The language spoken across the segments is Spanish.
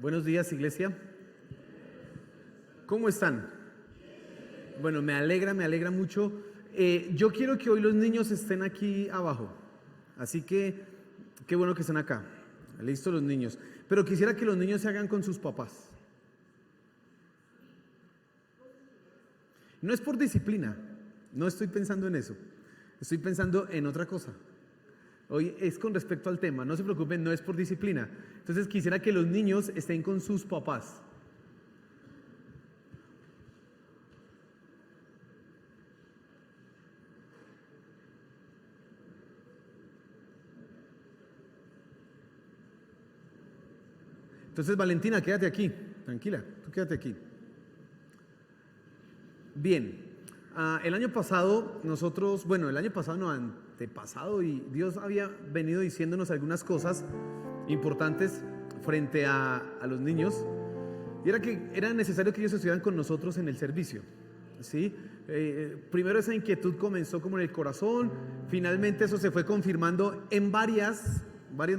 Buenos días, iglesia. ¿Cómo están? Bueno, me alegra mucho. Yo quiero que hoy los niños estén aquí abajo. Así que, qué bueno que están acá. Listo los niños. Pero quisiera que los niños se hagan con sus papás. No es por disciplina. No estoy pensando en eso. Estoy pensando en otra cosa. Hoy es con respecto al tema. No se preocupen, no es por disciplina. Entonces quisiera que los niños estén con sus papás. Entonces, Valentina, quédate aquí. Tranquila, tú quédate aquí. Bien. El año pasado nosotros, bueno, el año pasado no, antepasado, y Dios había venido diciéndonos algunas cosas importantes frente a los niños, y era que era necesario que ellos estuvieran con nosotros en el servicio, ¿sí? Primero esa inquietud comenzó como en el corazón, finalmente eso se fue confirmando en varias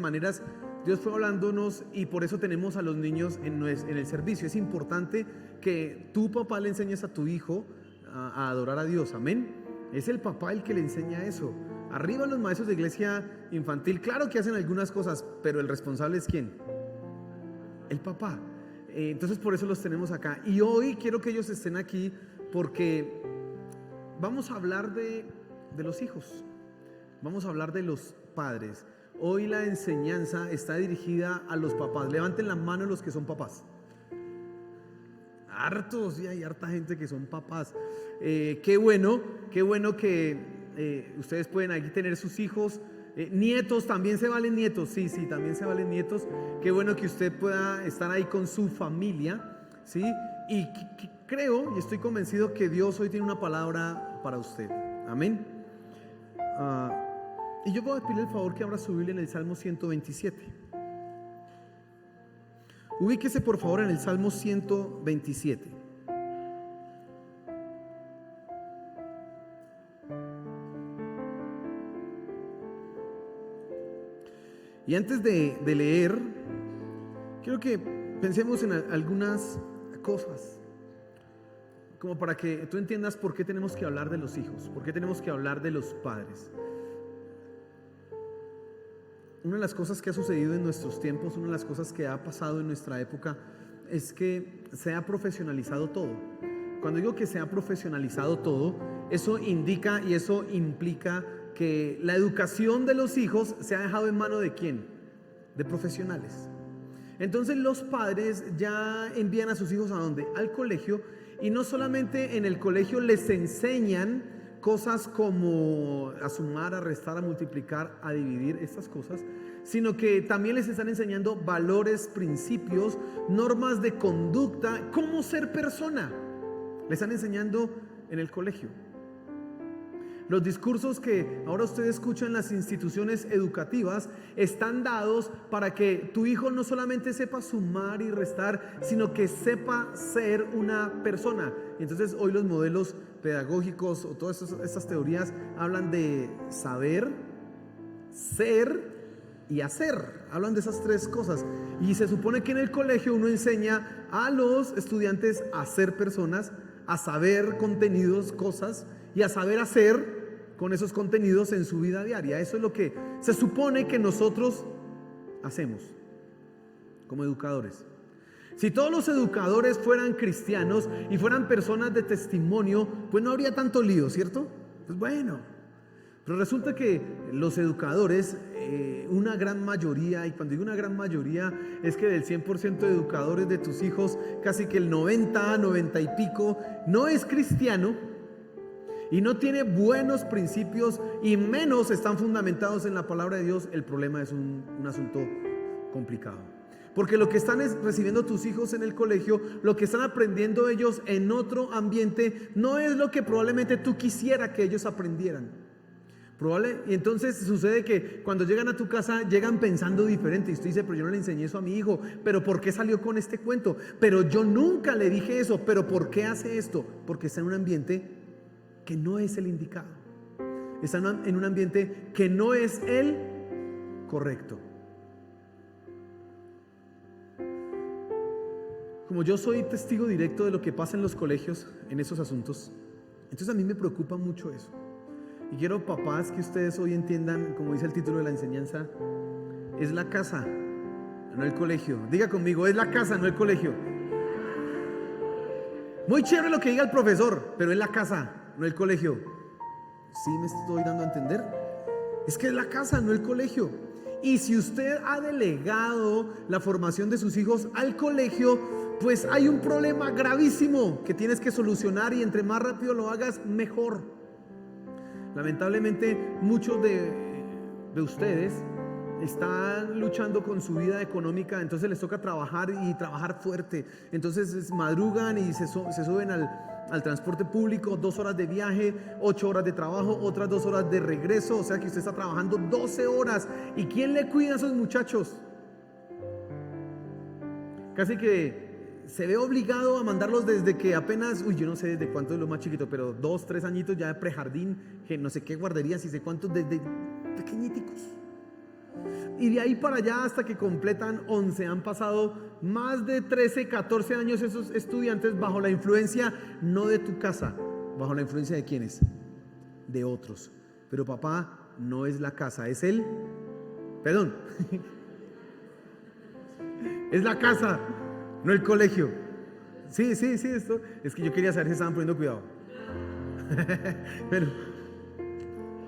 maneras. Dios fue hablándonos y por eso tenemos a los niños en el servicio. Es importante que tu papá le enseñes a tu hijo a adorar a Dios, amén. Es el papá el que le enseña eso. Arriba los maestros de iglesia infantil, claro que hacen algunas cosas, pero el responsable es ¿quién? El papá. Entonces por eso los tenemos acá. Y hoy quiero que ellos estén aquí porque vamos a hablar de los hijos. Vamos a hablar de los padres. Hoy la enseñanza está dirigida a los papás. Levanten la mano los que son papás. Hartos, y hay harta gente que son papás. Qué bueno que ustedes pueden aquí tener sus hijos. Nietos, también se valen nietos. Sí, también se valen nietos. Qué bueno que usted pueda estar ahí con su familia, ¿sí? Y creo y estoy convencido que Dios hoy tiene una palabra para usted. Amén. Y yo voy a pedirle el favor que abra su Biblia en el Salmo 127. Ubíquese por favor en el Salmo 127. Y antes de leer, quiero que pensemos en algunas cosas, como para que tú entiendas por qué tenemos que hablar de los hijos, por qué tenemos que hablar de los padres. Una de las cosas que ha sucedido en nuestros tiempos, una de las cosas que ha pasado en nuestra época, es que se ha profesionalizado todo. Cuando digo que se ha profesionalizado todo, eso indica y eso implica que la educación de los hijos se ha dejado en mano de ¿quién? De profesionales. Entonces los padres ya envían a sus hijos ¿a dónde? Al colegio, y no solamente en el colegio les enseñan cosas como a sumar, a restar, a multiplicar, a dividir, estas cosas, sino que también les están enseñando valores, principios, normas de conducta, cómo ser persona. Les están enseñando en el colegio. Los discursos que ahora usted escucha en las instituciones educativas están dados para que tu hijo no solamente sepa sumar y restar, sino que sepa ser una persona. Y entonces hoy los modelos pedagógicos o todas estas teorías hablan de saber, ser y hacer. Hablan de esas tres cosas. Y se supone que en el colegio uno enseña a los estudiantes a ser personas, a saber contenidos, cosas, y a saber hacer con esos contenidos en su vida diaria. Eso es lo que se supone que nosotros hacemos como educadores. Si todos los educadores fueran cristianos y fueran personas de testimonio, pues no habría tanto lío, ¿cierto? Pues bueno, pero resulta que los educadores, una gran mayoría, y cuando digo una gran mayoría es que del 100% de educadores de tus hijos, casi que el 90 y pico no es cristiano y no tiene buenos principios y menos están fundamentados en la palabra de Dios. El problema es un asunto complicado. Porque lo que están recibiendo tus hijos en el colegio, lo que están aprendiendo ellos en otro ambiente, no es lo que probablemente tú quisieras que ellos aprendieran. Y entonces sucede que cuando llegan a tu casa, llegan pensando diferente. Y usted dice, pero yo no le enseñé eso a mi hijo. ¿Pero por qué salió con este cuento? Pero yo nunca le dije eso. ¿Pero por qué hace esto? Porque está en un ambiente que no es el indicado. Está en un ambiente que no es el correcto. como yo soy testigo directo de lo que pasa en los colegios, en esos asuntos, entonces a mí me preocupa mucho eso. Y quiero, papás, que ustedes hoy entiendan, como dice el título de la enseñanza, es la casa, no el colegio. Diga conmigo, es la casa, no el colegio. Muy chévere lo que diga el profesor, pero es la casa, no el colegio. ¿Sí me estoy dando a entender? Es que es la casa, no el colegio. Y si usted ha delegado la formación de sus hijos al colegio, pues hay un problema gravísimo que tienes que solucionar, y entre más rápido lo hagas, mejor. Lamentablemente, muchos de ustedes están luchando con su vida económica, entonces les toca trabajar y trabajar fuerte. Entonces madrugan y se suben al transporte público, 2 horas de viaje, 8 horas de trabajo, otras 2 horas de regreso. O sea que usted está trabajando 12 horas. ¿Y quién le cuida a esos muchachos? Casi que se ve obligado a mandarlos desde que apenas, yo no sé desde cuánto es lo más chiquito, pero 2, 3 añitos ya de prejardín, que no sé qué guarderías y sé cuántos, desde pequeñiticos. Y de ahí para allá hasta que completan 11, han pasado más de 13, 14 años esos estudiantes bajo la influencia, no de tu casa, bajo la influencia de ¿quiénes? De otros. Pero papá, no es la casa, es el, perdón, es la casa, no el colegio. Sí, esto es que yo quería saber si estaban poniendo cuidado. Pero,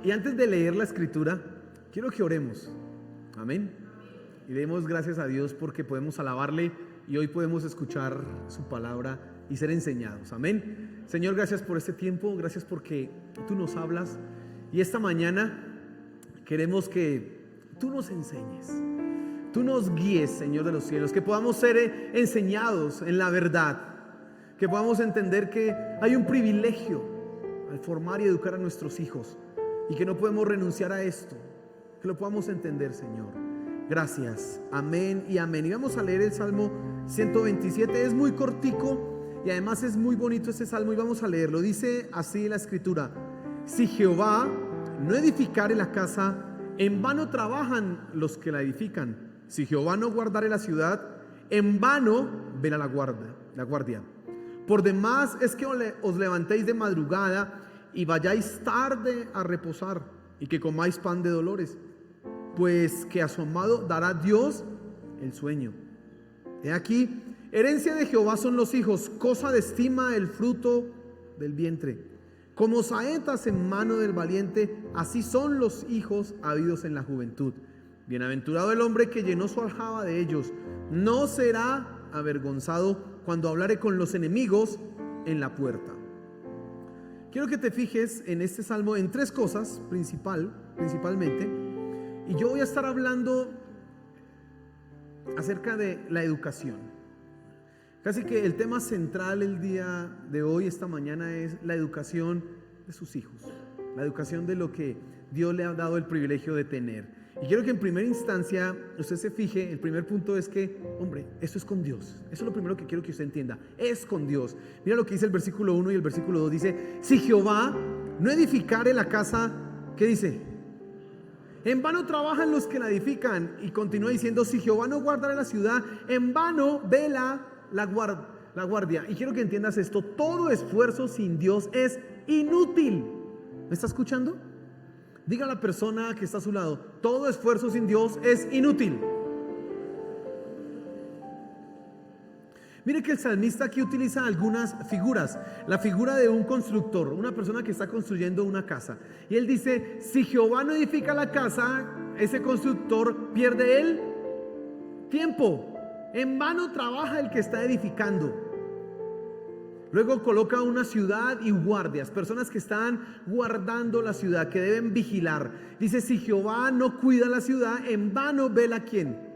y antes de leer la escritura, quiero que oremos. Amén. Y demos gracias a Dios porque podemos alabarle y hoy podemos escuchar su palabra y ser enseñados. Amén. Señor, gracias por este tiempo, gracias porque tú nos hablas, y esta mañana queremos que tú nos enseñes, tú nos guíes, Señor de los cielos, que podamos ser enseñados en la verdad, que podamos entender que hay un privilegio al formar y educar a nuestros hijos y que no podemos renunciar a esto. Que lo podamos entender, Señor. Gracias. Amén y amén. Y vamos a leer el Salmo 127. Es muy cortico y además es muy bonito este salmo, y vamos a leerlo. Dice así la escritura: si Jehová no edificare la casa, en vano trabajan los que la edifican. Si Jehová no guardare la ciudad, en vano vela la guardia. Por demás es que os levantéis de madrugada y vayáis tarde a reposar, y que comáis pan de dolores, pues que a su amado dará Dios el sueño. He aquí, herencia de Jehová son los hijos, cosa de estima el fruto del vientre. Como saetas en mano del valiente, así son los hijos habidos en la juventud. Bienaventurado el hombre que llenó su aljaba de ellos, no será avergonzado cuando hablare con los enemigos en la puerta. Quiero que te fijes en este salmo en 3 cosas principalmente. Y yo voy a estar hablando acerca de la educación. Casi que el tema central el día de hoy, esta mañana, es la educación de sus hijos. La educación de lo que Dios le ha dado el privilegio de tener. Y quiero que en primera instancia usted se fije, el primer punto es que, hombre, esto es con Dios. Eso es lo primero que quiero que usted entienda. Es con Dios. Mira lo que dice el versículo 1 y el versículo 2. Dice: si Jehová no edificare la casa, ¿qué dice? En vano trabajan los que la edifican. Y continúa diciendo: si Jehová no guardara la ciudad, en vano vela la guardia. Y quiero que entiendas esto: todo esfuerzo sin Dios es inútil. ¿Me está escuchando? Diga a la persona que está a su lado: todo esfuerzo sin Dios es inútil. Mire que el salmista aquí utiliza algunas figuras. La figura de un constructor, una persona que está construyendo una casa. Y él dice: si Jehová no edifica la casa, ese constructor pierde el tiempo. En vano trabaja el que está edificando. Luego coloca una ciudad y guardias, personas que están guardando la ciudad, que deben vigilar. Dice: si Jehová no cuida la ciudad, en vano vela ¿quién?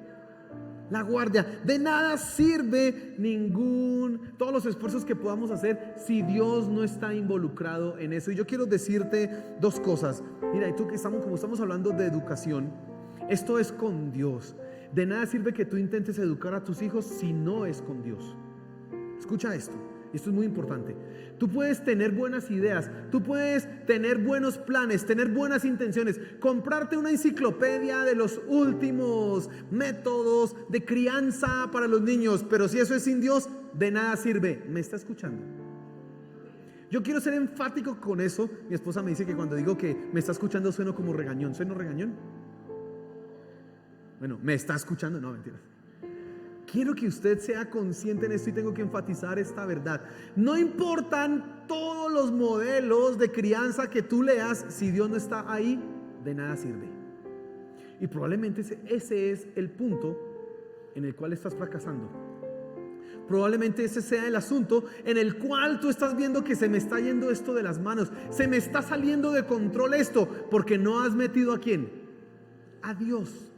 La guardia. De nada sirve todos los esfuerzos que podamos hacer si Dios no está involucrado en eso. Y yo quiero decirte 2 cosas. Mira, y tú como estamos hablando de educación, esto es con Dios. De nada sirve que tú intentes educar a tus hijos si no es con Dios. Escucha esto. Esto es muy importante. Tú puedes tener buenas ideas, tú puedes tener buenos planes, tener buenas intenciones, comprarte una enciclopedia de los últimos métodos de crianza para los niños, pero si eso es sin Dios, de nada sirve. ¿Me está escuchando? Yo quiero ser enfático con eso. Mi esposa me dice que cuando digo que me está escuchando sueno como regañón. ¿Sueno regañón? Bueno, ¿me está escuchando? No, mentiras. Quiero que usted sea consciente en esto y tengo que enfatizar esta verdad. No importan todos los modelos de crianza que tú leas, si Dios no está ahí, de nada sirve. Y probablemente ese es el punto en el cual estás fracasando. Probablemente ese sea el asunto en el cual tú estás viendo que se me está yendo esto de las manos, se me está saliendo de control esto, porque no has metido ¿a quién? A Dios.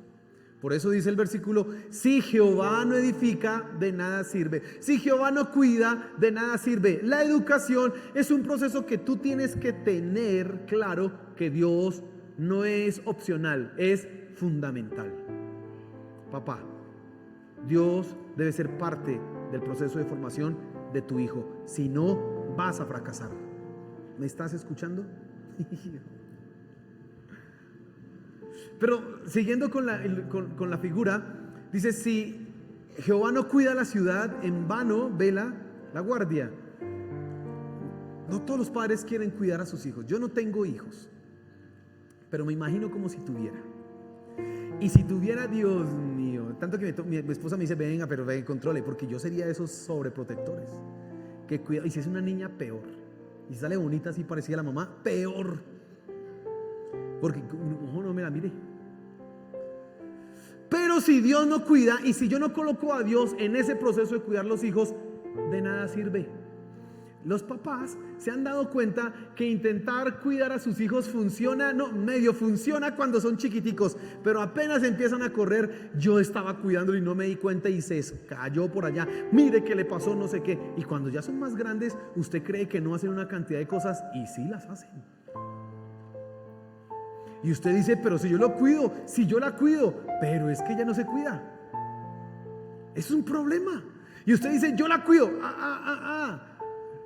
Por eso dice el versículo: si Jehová no edifica, de nada sirve. Si Jehová no cuida, de nada sirve. La educación es un proceso que tú tienes que tener claro, que Dios no es opcional, es fundamental. Papá, Dios debe ser parte del proceso de formación de tu hijo. Si no, vas a fracasar. ¿Me estás escuchando? Pero siguiendo con la figura, dice: si Jehová no cuida la ciudad, en vano vela la guardia. No todos los padres quieren cuidar a sus hijos. Yo no tengo hijos, pero me imagino como si tuviera. Y si tuviera, Dios mío, tanto que mi esposa me dice: venga, pero ven, controle, porque yo sería de esos sobreprotectores que cuida. Y si es una niña, peor. Y si sale bonita así parecida a la mamá, peor. Porque ojo, no me la mire. Pero si Dios no cuida, y si yo no coloco a Dios en ese proceso de cuidar los hijos, de nada sirve. Los papás se han dado cuenta que intentar cuidar a sus hijos funciona, no, medio funciona cuando son chiquiticos, pero apenas empiezan a correr, yo estaba cuidándolo y no me di cuenta y se cayó por allá, mire que le pasó no sé qué. Y cuando ya son más grandes, usted cree que no hacen una cantidad de cosas, y sí las hacen. Y usted dice: pero si yo lo cuido, si yo la cuido, pero es que ella no se cuida. Es un problema. Y usted dice: yo la cuido.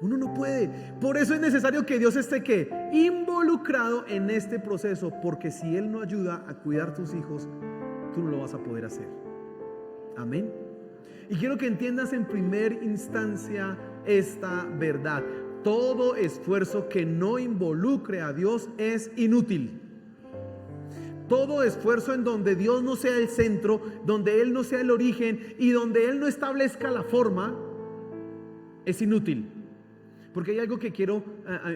Uno no puede. Por eso es necesario que Dios esté ¿qué? Involucrado en este proceso, porque si Él no ayuda a cuidar tus hijos, tú no lo vas a poder hacer. Amén. Y quiero que entiendas en primera instancia esta verdad: todo esfuerzo que no involucre a Dios es inútil. Todo esfuerzo en donde Dios no sea el centro, donde Él no sea el origen y donde Él no establezca la forma, es inútil. Porque hay algo que quiero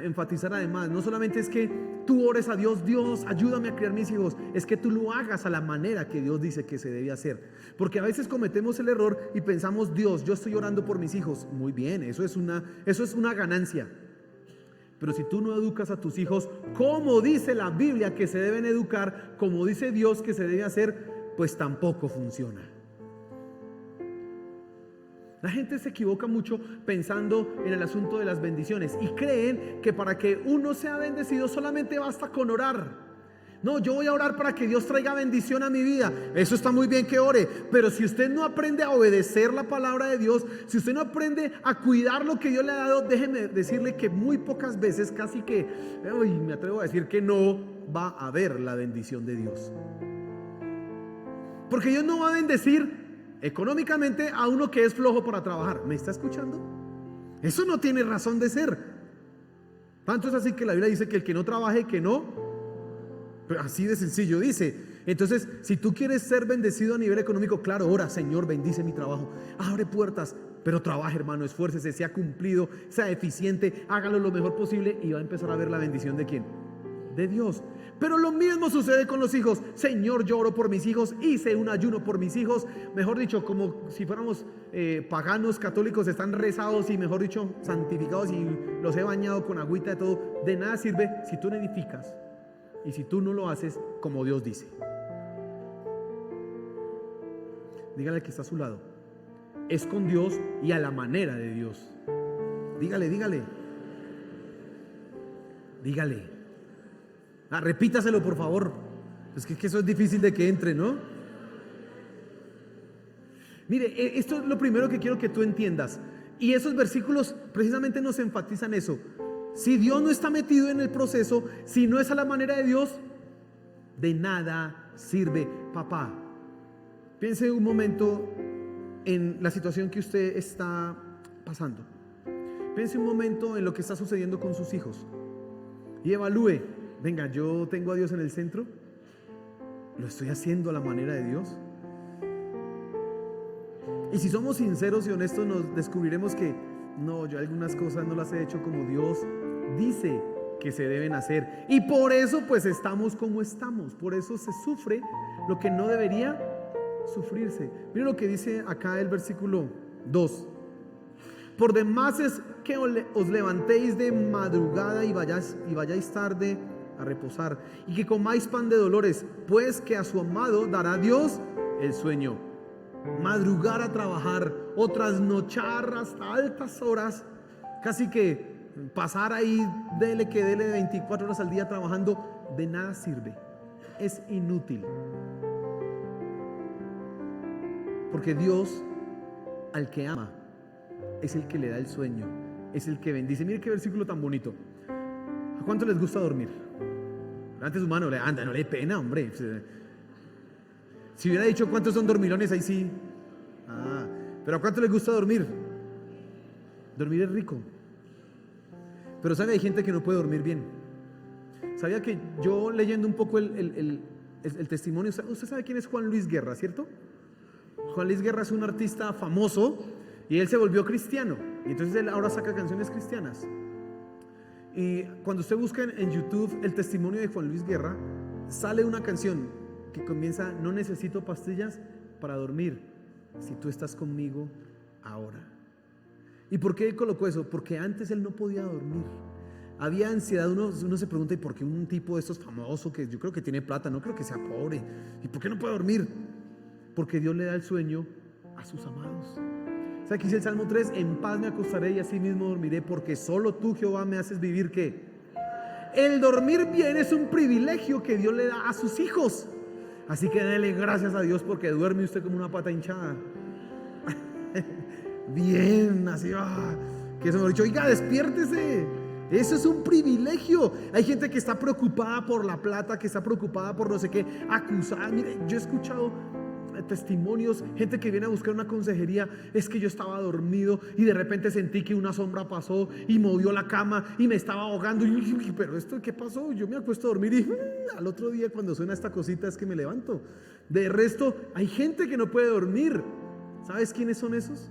enfatizar además: no solamente es que tú ores a Dios: Dios, ayúdame a criar mis hijos. Es que tú lo hagas a la manera que Dios dice que se debe hacer. Porque a veces cometemos el error y pensamos: Dios, yo estoy orando por mis hijos. Muy bien, eso es una ganancia. Pero si tú no educas a tus hijos como dice la Biblia que se deben educar, como dice Dios que se debe hacer, pues tampoco funciona. La gente se equivoca mucho pensando en el asunto de las bendiciones y creen que para que uno sea bendecido solamente basta con orar. No, yo voy a orar para que Dios traiga bendición a mi vida. Eso está muy bien que ore, pero si usted no aprende a obedecer la palabra de Dios, si usted no aprende a cuidar lo que Dios le ha dado, déjeme decirle que muy pocas veces, casi que, me atrevo a decir que no va a haber la bendición de Dios. Porque Dios no va a bendecir económicamente a uno que es flojo para trabajar. ¿Me está escuchando? Eso no tiene razón de ser. Tanto es así que la Biblia dice que el que no trabaje, que no. Pero así de sencillo dice. Entonces, si tú quieres ser bendecido a nivel económico, claro, ora: Señor, bendice mi trabajo, abre puertas. Pero trabaje, hermano, esfuércese, sea cumplido, sea eficiente, hágalo lo mejor posible y va a empezar a ver la bendición ¿de quién? De Dios. Pero lo mismo sucede con los hijos. Señor, yo oro por mis hijos, hice un ayuno por mis hijos. Mejor dicho, como si fuéramos paganos católicos, están rezados y mejor dicho santificados, y los he bañado con agüita de todo. De nada sirve si tú no edificas y si tú no lo haces como Dios dice. Dígale al que está a su lado: es con Dios y a la manera de Dios. Dígale. Repítaselo, por favor. Es que eso es difícil de que entre, ¿no? Mire, esto es lo primero que quiero que tú entiendas. Y esos versículos precisamente nos enfatizan eso. Si Dios no está metido en el proceso, si no es a la manera de Dios, de nada sirve. Papá, piense un momento en la situación que usted está pasando. Piense un momento en lo que está sucediendo con sus hijos y evalúe, venga, yo tengo a Dios en el centro, lo estoy haciendo a la manera de Dios. Y si somos sinceros y honestos, nos descubriremos que no, yo algunas cosas no las he hecho como Dios dice que se deben hacer, y por eso pues estamos como estamos, por eso se sufre lo que no debería sufrirse. Miren lo que dice acá el versículo 2: por demás es que os levantéis de madrugada y vayáis tarde a reposar, y que comáis pan de dolores, pues que a su amado dará Dios el sueño. Madrugar a trabajar o trasnochar hasta altas horas, casi que pasar ahí, dele de 24 horas al día trabajando, de nada sirve, es inútil. Porque Dios, al que ama, es el que le da el sueño, es el que bendice. Mire qué versículo tan bonito. ¿A cuánto les gusta dormir? Levante su mano, anda, no le dé pena, hombre. Si hubiera dicho cuántos son dormilones, ahí sí. Pero ¿a cuánto les gusta dormir? Dormir es rico. Pero sabe, hay gente que no puede dormir bien. Sabía que yo leyendo un poco el testimonio, usted sabe quién es Juan Luis Guerra, ¿cierto? Juan Luis Guerra es un artista famoso y él se volvió cristiano. Y entonces él ahora saca canciones cristianas. Y cuando usted busca en YouTube el testimonio de Juan Luis Guerra, sale una canción que comienza: no necesito pastillas para dormir si tú estás conmigo ahora. ¿Y por qué él colocó eso? Porque antes él no podía dormir. Había ansiedad. Uno se pregunta, ¿y por qué un tipo de estos famosos, que yo creo que tiene plata, no creo que sea pobre, y por qué no puede dormir? Porque Dios le da el sueño a sus amados. ¿Sabe qué dice el Salmo 3? En paz me acostaré y así mismo dormiré, porque solo tú, Jehová, me haces vivir. ¿Qué? El dormir bien es un privilegio que Dios le da a sus hijos. Así que dele gracias a Dios porque duerme usted como una pata hinchada. Bien, así va. Que eso me ha dicho, oiga, despiértese. Eso es un privilegio. Hay gente que está preocupada por la plata, que está preocupada por no sé qué, acusada. Mire, yo he escuchado testimonios, gente que viene a buscar una consejería. Es que yo estaba dormido y de repente sentí que una sombra pasó y movió la cama y me estaba ahogando. Y yo dije, pero esto, ¿qué pasó? Yo me acuesto a dormir y al otro día cuando suena esta cosita es que me levanto. De resto, hay gente que no puede dormir. ¿Sabes quiénes son esos?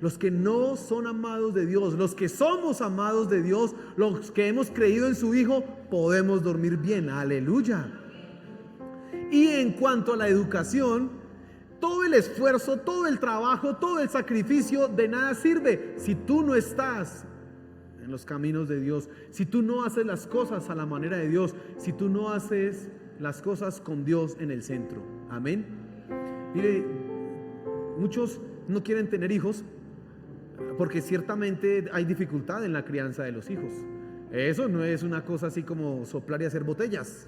Los que no son amados de Dios. Los que somos amados de Dios, los que hemos creído en su Hijo, podemos dormir bien. Aleluya. Y en cuanto a la educación, todo el esfuerzo, todo el trabajo, todo el sacrificio de nada sirve si tú no estás en los caminos de Dios, si tú no haces las cosas a la manera de Dios, si tú no haces las cosas con Dios en el centro. Amén. Mire, muchos no quieren tener hijos porque ciertamente hay dificultad en la crianza de los hijos. Eso no es una cosa así como soplar y hacer botellas.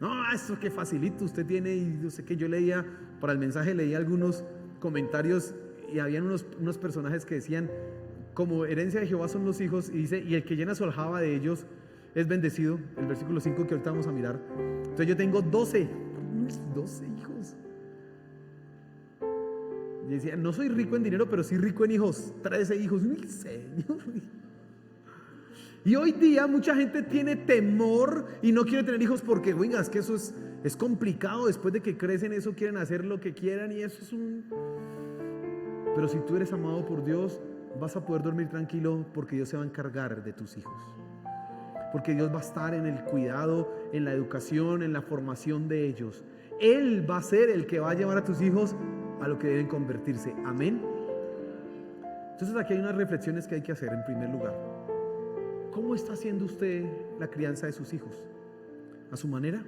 No, eso que facilito usted tiene. Y yo sé que yo leía para el mensaje, leía algunos comentarios y habían unos personajes que decían, como herencia de Jehová son los hijos, y dice, y el que llena su aljaba de ellos es bendecido. El versículo 5 que ahorita vamos a mirar. Entonces yo tengo 12 hijos. Y decía, no soy rico en dinero, pero sí rico en hijos. 13 hijos. ¡Mi Señor! Y hoy día mucha gente tiene temor y no quiere tener hijos porque, venga, es que eso es complicado. Después de que crecen, eso quieren hacer lo que quieran y eso es un... Pero si tú eres amado por Dios, vas a poder dormir tranquilo porque Dios se va a encargar de tus hijos. Porque Dios va a estar en el cuidado, en la educación, en la formación de ellos. Él va a ser el que va a llevar a tus hijos a lo que deben convertirse. Amén. Entonces aquí hay unas reflexiones que hay que hacer. En primer lugar, ¿cómo está haciendo usted la crianza de sus hijos? ¿A su manera?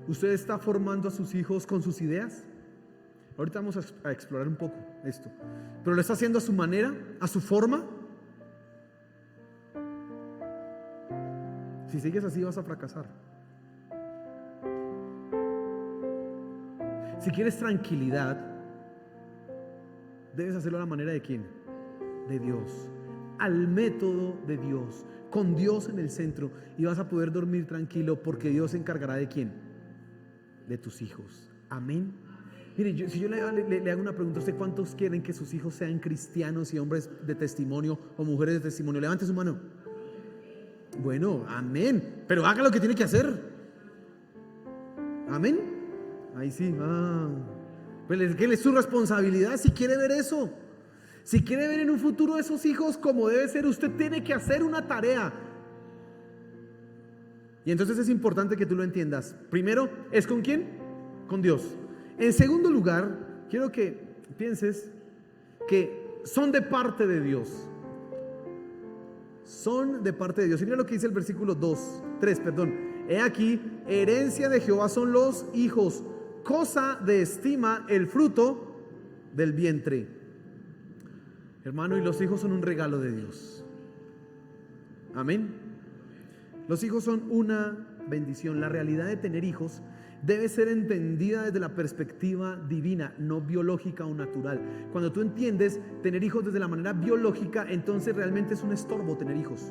¿Usted está formando a sus hijos con sus ideas? Ahorita vamos a explorar un poco esto. ¿Pero lo está haciendo a su manera? ¿A su forma? Si sigues así vas a fracasar. Si quieres tranquilidad, debes hacerlo a la manera de ¿quién? De Dios, al método de Dios, con Dios en el centro, y vas a poder dormir tranquilo porque Dios se encargará de ¿quién? De tus hijos. Amén. Mire, si yo le hago una pregunta, ¿usted cuántos quieren que sus hijos sean cristianos y hombres de testimonio o mujeres de testimonio? Levante su mano. Bueno, amén. Pero haga lo que tiene que hacer. Amén. Ahí sí. Pues que es su responsabilidad si quiere ver eso. Si quiere ver en un futuro esos hijos como debe ser, usted tiene que hacer una tarea. Y entonces es importante que tú lo entiendas. Primero, ¿es con quién? Con Dios. En segundo lugar, quiero que pienses que son de parte de Dios. Son de parte de Dios. Y mira lo que dice el versículo 3. He aquí, herencia de Jehová son los hijos, cosa de estima el fruto del vientre. Hermano, y los hijos son un regalo de Dios. Amén. Los hijos son una bendición. La realidad de tener hijos debe ser entendida desde la perspectiva divina, no biológica o natural. Cuando tú entiendes tener hijos desde la manera biológica, entonces realmente es un estorbo tener hijos,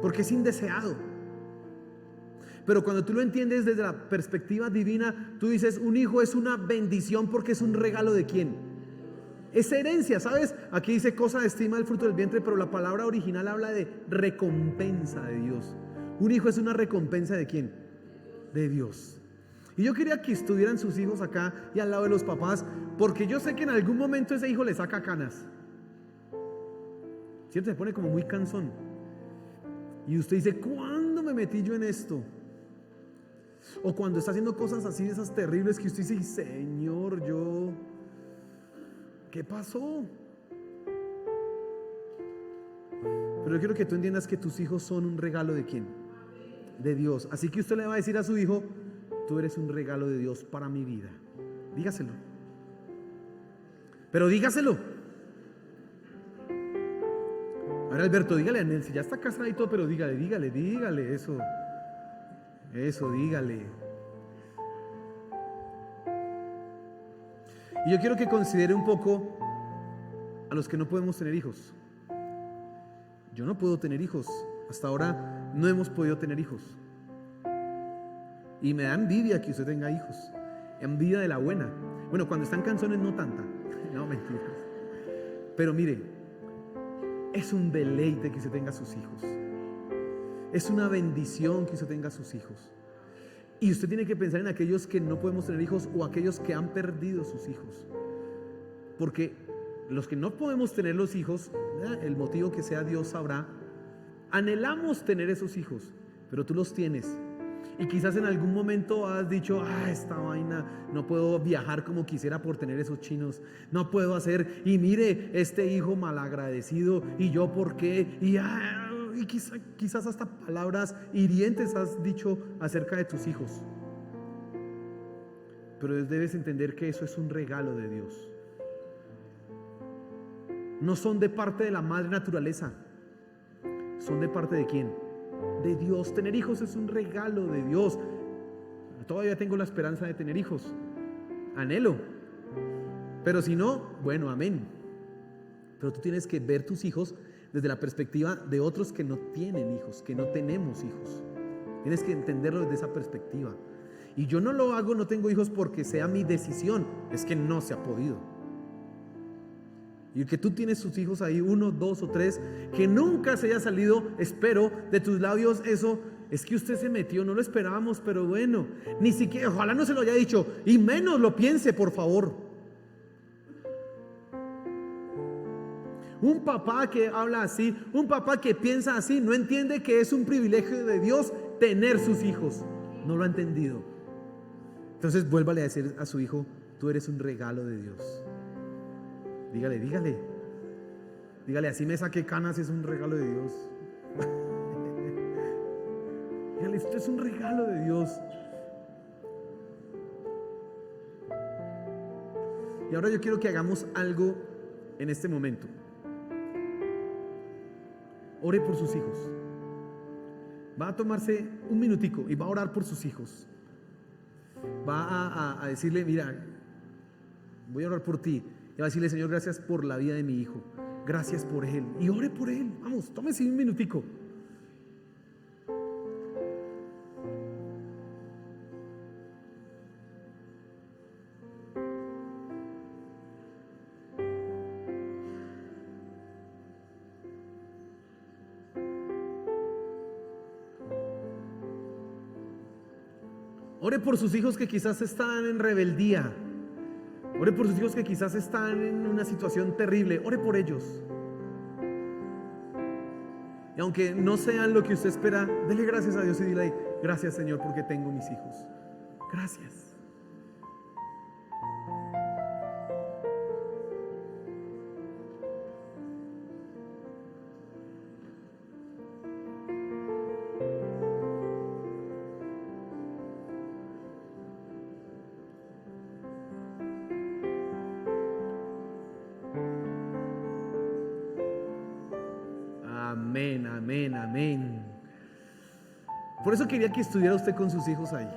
porque es indeseado. Pero cuando tú lo entiendes desde la perspectiva divina, tú dices, un hijo es una bendición porque es un regalo de ¿quién? Es herencia, ¿sabes? Aquí dice cosa de estima el fruto del vientre, pero la palabra original habla de recompensa de Dios. Un hijo es una recompensa de ¿quién? De Dios. Y yo quería que estuvieran sus hijos acá y al lado de los papás, porque yo sé que en algún momento ese hijo le saca canas. ¿Cierto? Se pone como muy cansón. Y usted dice, ¿cuándo me metí yo en esto? O cuando está haciendo cosas así, esas terribles, que usted dice, Señor, ¿qué pasó? Pero yo quiero que tú entiendas que tus hijos son un regalo de ¿quién? De Dios. Así que usted le va a decir a su hijo, tú eres un regalo de Dios para mi vida. Dígaselo. Pero dígaselo. Ahora Alberto, dígale a Nelson, ya está casado y todo, pero dígale eso. Eso, dígale. Y yo quiero que considere un poco a los que no podemos tener hijos. Yo no puedo tener hijos. Hasta ahora no hemos podido tener hijos. Y me da envidia que usted tenga hijos. Envidia de la buena. Bueno, cuando están canzones no tanta. No, mentiras. Pero mire, es un deleite que usted tenga sus hijos. Es una bendición que usted tenga sus hijos. Y usted tiene que pensar en aquellos que no podemos tener hijos o aquellos que han perdido sus hijos. Porque los que no podemos tener los hijos, el motivo que sea Dios sabrá, anhelamos tener esos hijos, pero tú los tienes. Y quizás en algún momento has dicho, esta vaina, no puedo viajar como quisiera por tener esos chinos, no puedo hacer, y mire, este hijo malagradecido, y yo por qué, y quizás hasta palabras hirientes has dicho acerca de tus hijos. Pero debes entender que eso es un regalo de Dios. No son de parte de la madre naturaleza, son de parte de ¿quién? De Dios. Tener hijos es un regalo de Dios. Todavía tengo la esperanza de tener hijos, anhelo, pero si no, bueno, amén. Pero tú tienes que ver tus hijos desde la perspectiva de otros que no tienen hijos, que no tenemos hijos. Tienes que entenderlo desde esa perspectiva. Y yo no lo hago, no tengo hijos porque sea mi decisión, es que no se ha podido. Y el que tú tienes tus hijos ahí, 1, 2 o 3, que nunca se haya salido, espero, de tus labios eso, es que usted se metió, no lo esperábamos, pero bueno, ni siquiera, ojalá no se lo haya dicho, y menos lo piense, por favor. Un papá que habla así, un papá que piensa así, no entiende que es un privilegio de Dios tener sus hijos. No lo ha entendido. Entonces vuélvale a decir a su hijo, tú eres un regalo de Dios. Dígale, así me saqué canas, es un regalo de Dios. Dígale, esto es un regalo de Dios. Y ahora yo quiero que hagamos algo en este momento. Ore por sus hijos. Va a tomarse un minutico y va a orar por sus hijos. Va a decirle, mira, voy a orar por ti. Y va a decirle, Señor, gracias por la vida de mi hijo. Gracias por él. Y ore por él. Vamos, tómese un minutico. Ore por sus hijos que quizás están en rebeldía. Ore por sus hijos que quizás están en una situación terrible. Ore por ellos. Y aunque no sean lo que usted espera, dele gracias a Dios y dile: gracias, Señor, porque tengo mis hijos. Gracias. Amén, amén, amén. Por eso quería que estuviera usted con sus hijos ahí.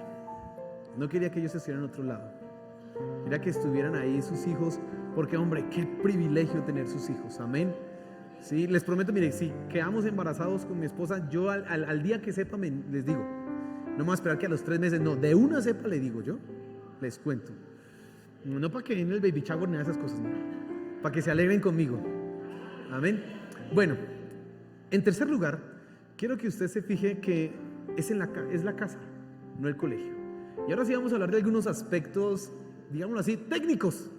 No quería que ellos estuvieran en otro lado. Quería que estuvieran ahí sus hijos, porque hombre, qué privilegio tener sus hijos. Amén. Sí, les prometo, mire, si quedamos embarazados con mi esposa, yo al día que sepa les digo. No me voy a esperar que a los 3 meses, no, de una cepa le digo yo. Les cuento. No para que en el baby shower ni esas cosas, no. Para que se alegren conmigo. Amén. Bueno, en tercer lugar, quiero que usted se fije que es la casa, no el colegio. Y ahora sí vamos a hablar de algunos aspectos, digámoslo así, técnicos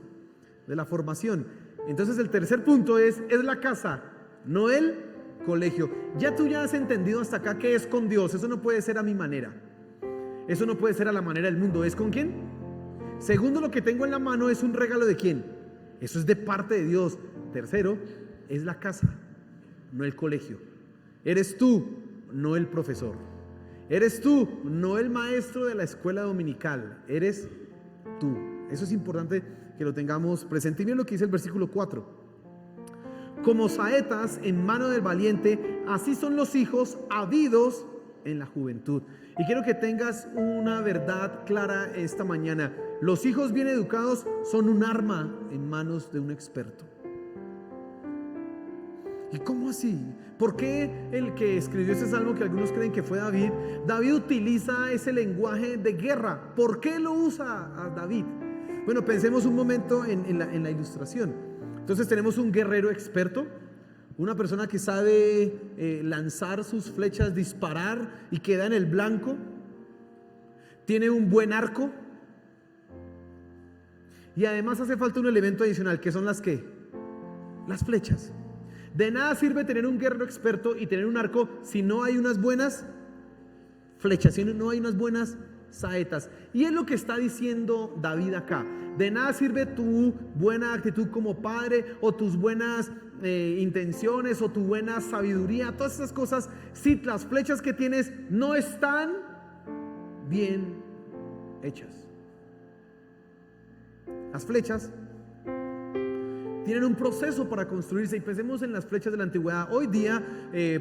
de la formación. Entonces el tercer punto es la casa, no el colegio. Ya tú ya has entendido hasta acá que es con Dios. Eso no puede ser a mi manera. Eso no puede ser a la manera del mundo. ¿Es con quién? Segundo, lo que tengo en la mano es un regalo de quién. Eso es de parte de Dios. Tercero, es la casa, no el colegio. Eres tú, no el profesor. Eres tú, no el maestro de la escuela dominical. Eres tú. Eso es importante que lo tengamos presente. Y miren lo que dice el versículo 4. Como saetas en mano del valiente, así son los hijos habidos en la juventud. Y quiero que tengas una verdad clara esta mañana. Los hijos bien educados son un arma en manos de un experto. ¿Y cómo así? ¿Por qué el que escribió ese salmo, que algunos creen que fue David, David utiliza ese lenguaje de guerra? ¿Por qué lo usa a David? Bueno, pensemos un momento en la ilustración. Entonces tenemos un guerrero experto, una persona que sabe lanzar sus flechas, disparar y queda en el blanco. Tiene un buen arco. Y además hace falta un elemento adicional, que son las flechas. De nada sirve tener un guerrero experto y tener un arco si no hay unas buenas flechas, si no hay unas buenas saetas. Y es lo que está diciendo David acá. De nada sirve tu buena actitud como padre, o tus buenas intenciones, o tu buena sabiduría, todas esas cosas, si las flechas que tienes no están bien hechas. Las flechas tienen un proceso para construirse, y pensemos en las flechas de la antigüedad. Hoy día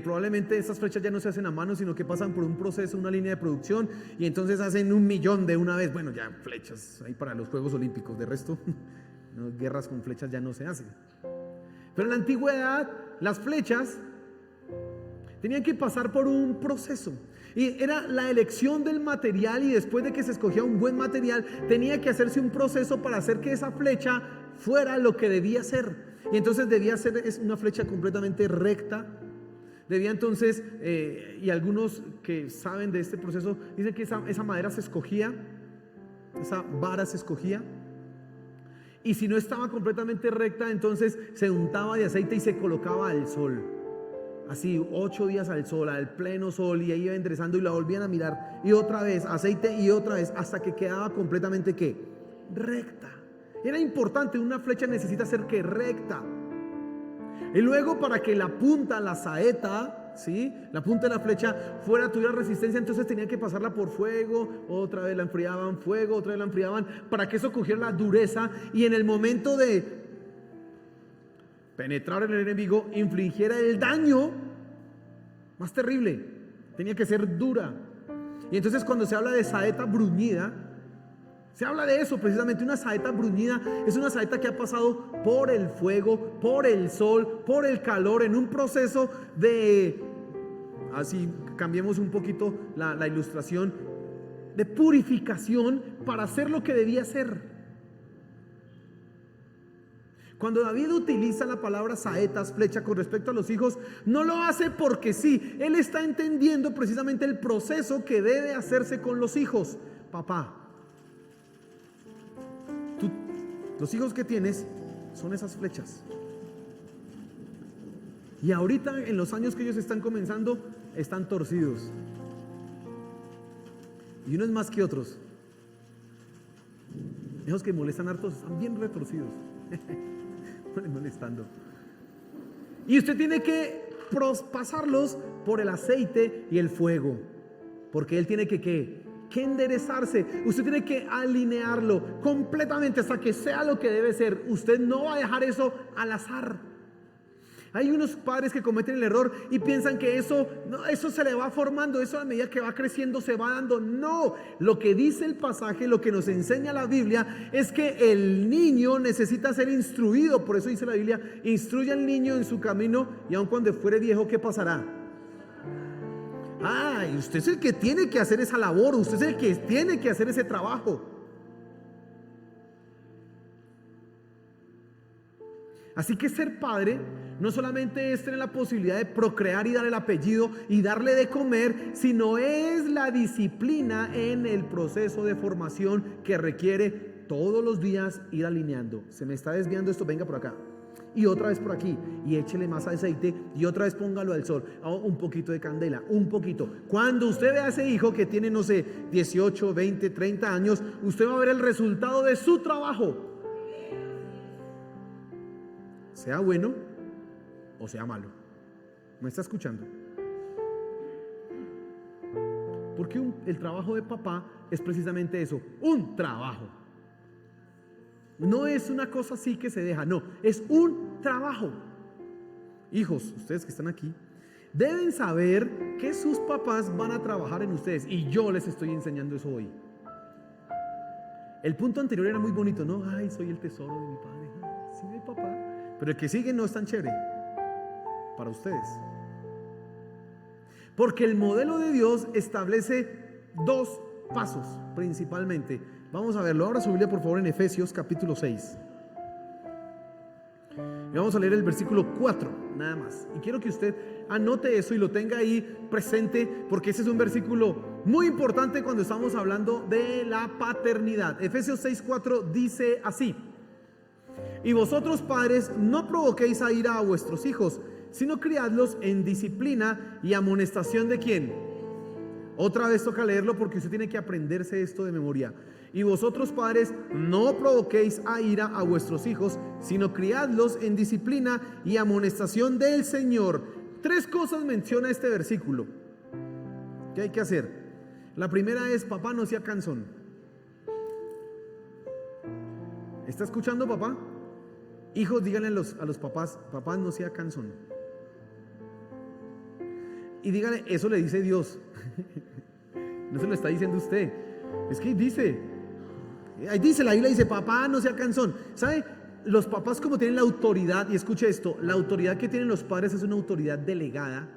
probablemente estas flechas ya no se hacen a mano, sino que pasan por un proceso, una línea de producción, y entonces hacen 1.000.000 de una vez. Bueno, ya flechas ahí para los Juegos Olímpicos. De resto, no, guerras con flechas ya no se hacen. Pero en la antigüedad las flechas tenían que pasar por un proceso, y era la elección del material, y después de que se escogía un buen material, tenía que hacerse un proceso para hacer que esa flecha fuera lo que debía ser. Y entonces debía ser una flecha completamente recta. Debía entonces, y algunos que saben de este proceso dicen que esa madera se escogía, esa vara se escogía, y si no estaba completamente recta, entonces se untaba de aceite y se colocaba al sol. Así 8 días al sol, al pleno sol, y ahí iba enderezando, y la volvían a mirar, y otra vez aceite, y otra vez, hasta que quedaba completamente ¿qué? Recta. Era importante, una flecha necesita ser que recta. Y luego, para que la punta, la saeta, ¿sí? La punta de la flecha tuviera resistencia, entonces tenían que pasarla por fuego, otra vez la enfriaban, fuego, otra vez la enfriaban, para que eso cogiera la dureza, y en el momento de penetrar en el enemigo, infligiera el daño más terrible. Tenía que ser dura. Y entonces, cuando se habla de saeta bruñida, se habla de eso precisamente. Una saeta bruñida es una saeta que ha pasado por el fuego, por el sol, por el calor, en un proceso de, así cambiemos un poquito la ilustración, de purificación para hacer lo que debía ser. Cuando David utiliza la palabra saetas, flecha, con respecto a los hijos, no lo hace porque sí. Él está entendiendo precisamente el proceso que debe hacerse con los hijos. papá. Los hijos que tienes son esas flechas. Y ahorita, en los años que ellos están comenzando, están torcidos. Y unos más que otros. Esos que molestan hartos están bien retorcidos. Molestando. Y usted tiene que pasarlos por el aceite y el fuego. Porque él tiene que enderezarse. Usted tiene que alinearlo completamente hasta que sea lo que debe ser. Usted no va a dejar eso al azar. Hay unos padres que cometen el error y piensan que eso se le va formando, eso a medida que va creciendo se va dando. No, lo que dice el pasaje, lo que nos enseña la Biblia es que el niño necesita ser instruido. Por eso dice la Biblia: instruye al niño en su camino y aun cuando fuere viejo, ¿qué pasará? Y usted es el que tiene que hacer esa labor, usted es el que tiene que hacer ese trabajo. Así que ser padre no solamente es tener la posibilidad de procrear y dar el apellido y darle de comer, sino es la disciplina en el proceso de formación que requiere todos los días ir alineando. Se me está desviando esto, venga por acá. Y otra vez por aquí, y échele más aceite, y otra vez póngalo al sol, un poquito de candela, un poquito. Cuando usted ve a ese hijo que tiene, no sé, 18, 20, 30 años, usted va a ver el resultado de su trabajo. Sea bueno o sea malo. ¿Me está escuchando? Porque el trabajo de papá es precisamente eso, un trabajo. No es una cosa así que se deja, no, es un trabajo. Hijos, ustedes que están aquí, deben saber que sus papás van a trabajar en ustedes, y yo les estoy enseñando eso hoy. El punto anterior era muy bonito, ¿no? Ay, soy el tesoro de mi padre. Sí, mi papá. Pero el que sigue no es tan chévere para ustedes. Porque el modelo de Dios establece dos pasos principalmente. Vamos a verlo. Ahora su Biblia, por favor, en Efesios capítulo 6. Y vamos a leer el versículo 4, nada más. Y quiero que usted anote eso y lo tenga ahí presente, porque ese es un versículo muy importante cuando estamos hablando de la paternidad. Efesios 6:4 dice así: y vosotros, padres, no provoquéis a ira a vuestros hijos, sino criadlos en disciplina y amonestación de ¿quién? Otra vez toca leerlo porque usted tiene que aprenderse esto de memoria. Y vosotros, padres, no provoquéis a ira a vuestros hijos, sino criadlos en disciplina y amonestación del Señor. Tres cosas menciona este versículo que hay que hacer. La primera es: papá, no sea cansón. ¿Está escuchando, papá? Hijos, díganle a los papás: papá, no sea cansón. Y díganle, eso le dice Dios. No se lo está diciendo usted. Es que ahí dice, la Biblia dice: papá, no sea cansón. ¿Sabe? Los papás, como tienen la autoridad, y escuche esto, la autoridad que tienen los padres es una autoridad delegada.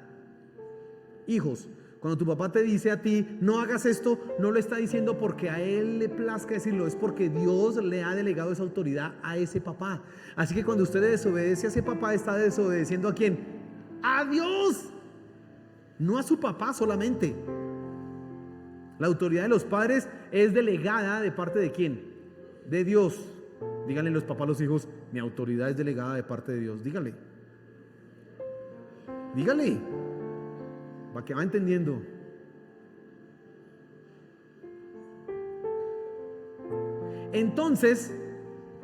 Hijos, cuando tu papá te dice a ti: no hagas esto, no lo está diciendo porque a él le plazca decirlo, es porque Dios le ha delegado esa autoridad a ese papá. Así que cuando usted desobedece a ese papá, está desobedeciendo ¿a quién? A Dios, no a su papá solamente. La autoridad de los padres es delegada de parte de ¿quién? De Dios. Díganle los papás a los hijos: mi autoridad es delegada de parte de Dios. Díganle para que va entendiendo. Entonces,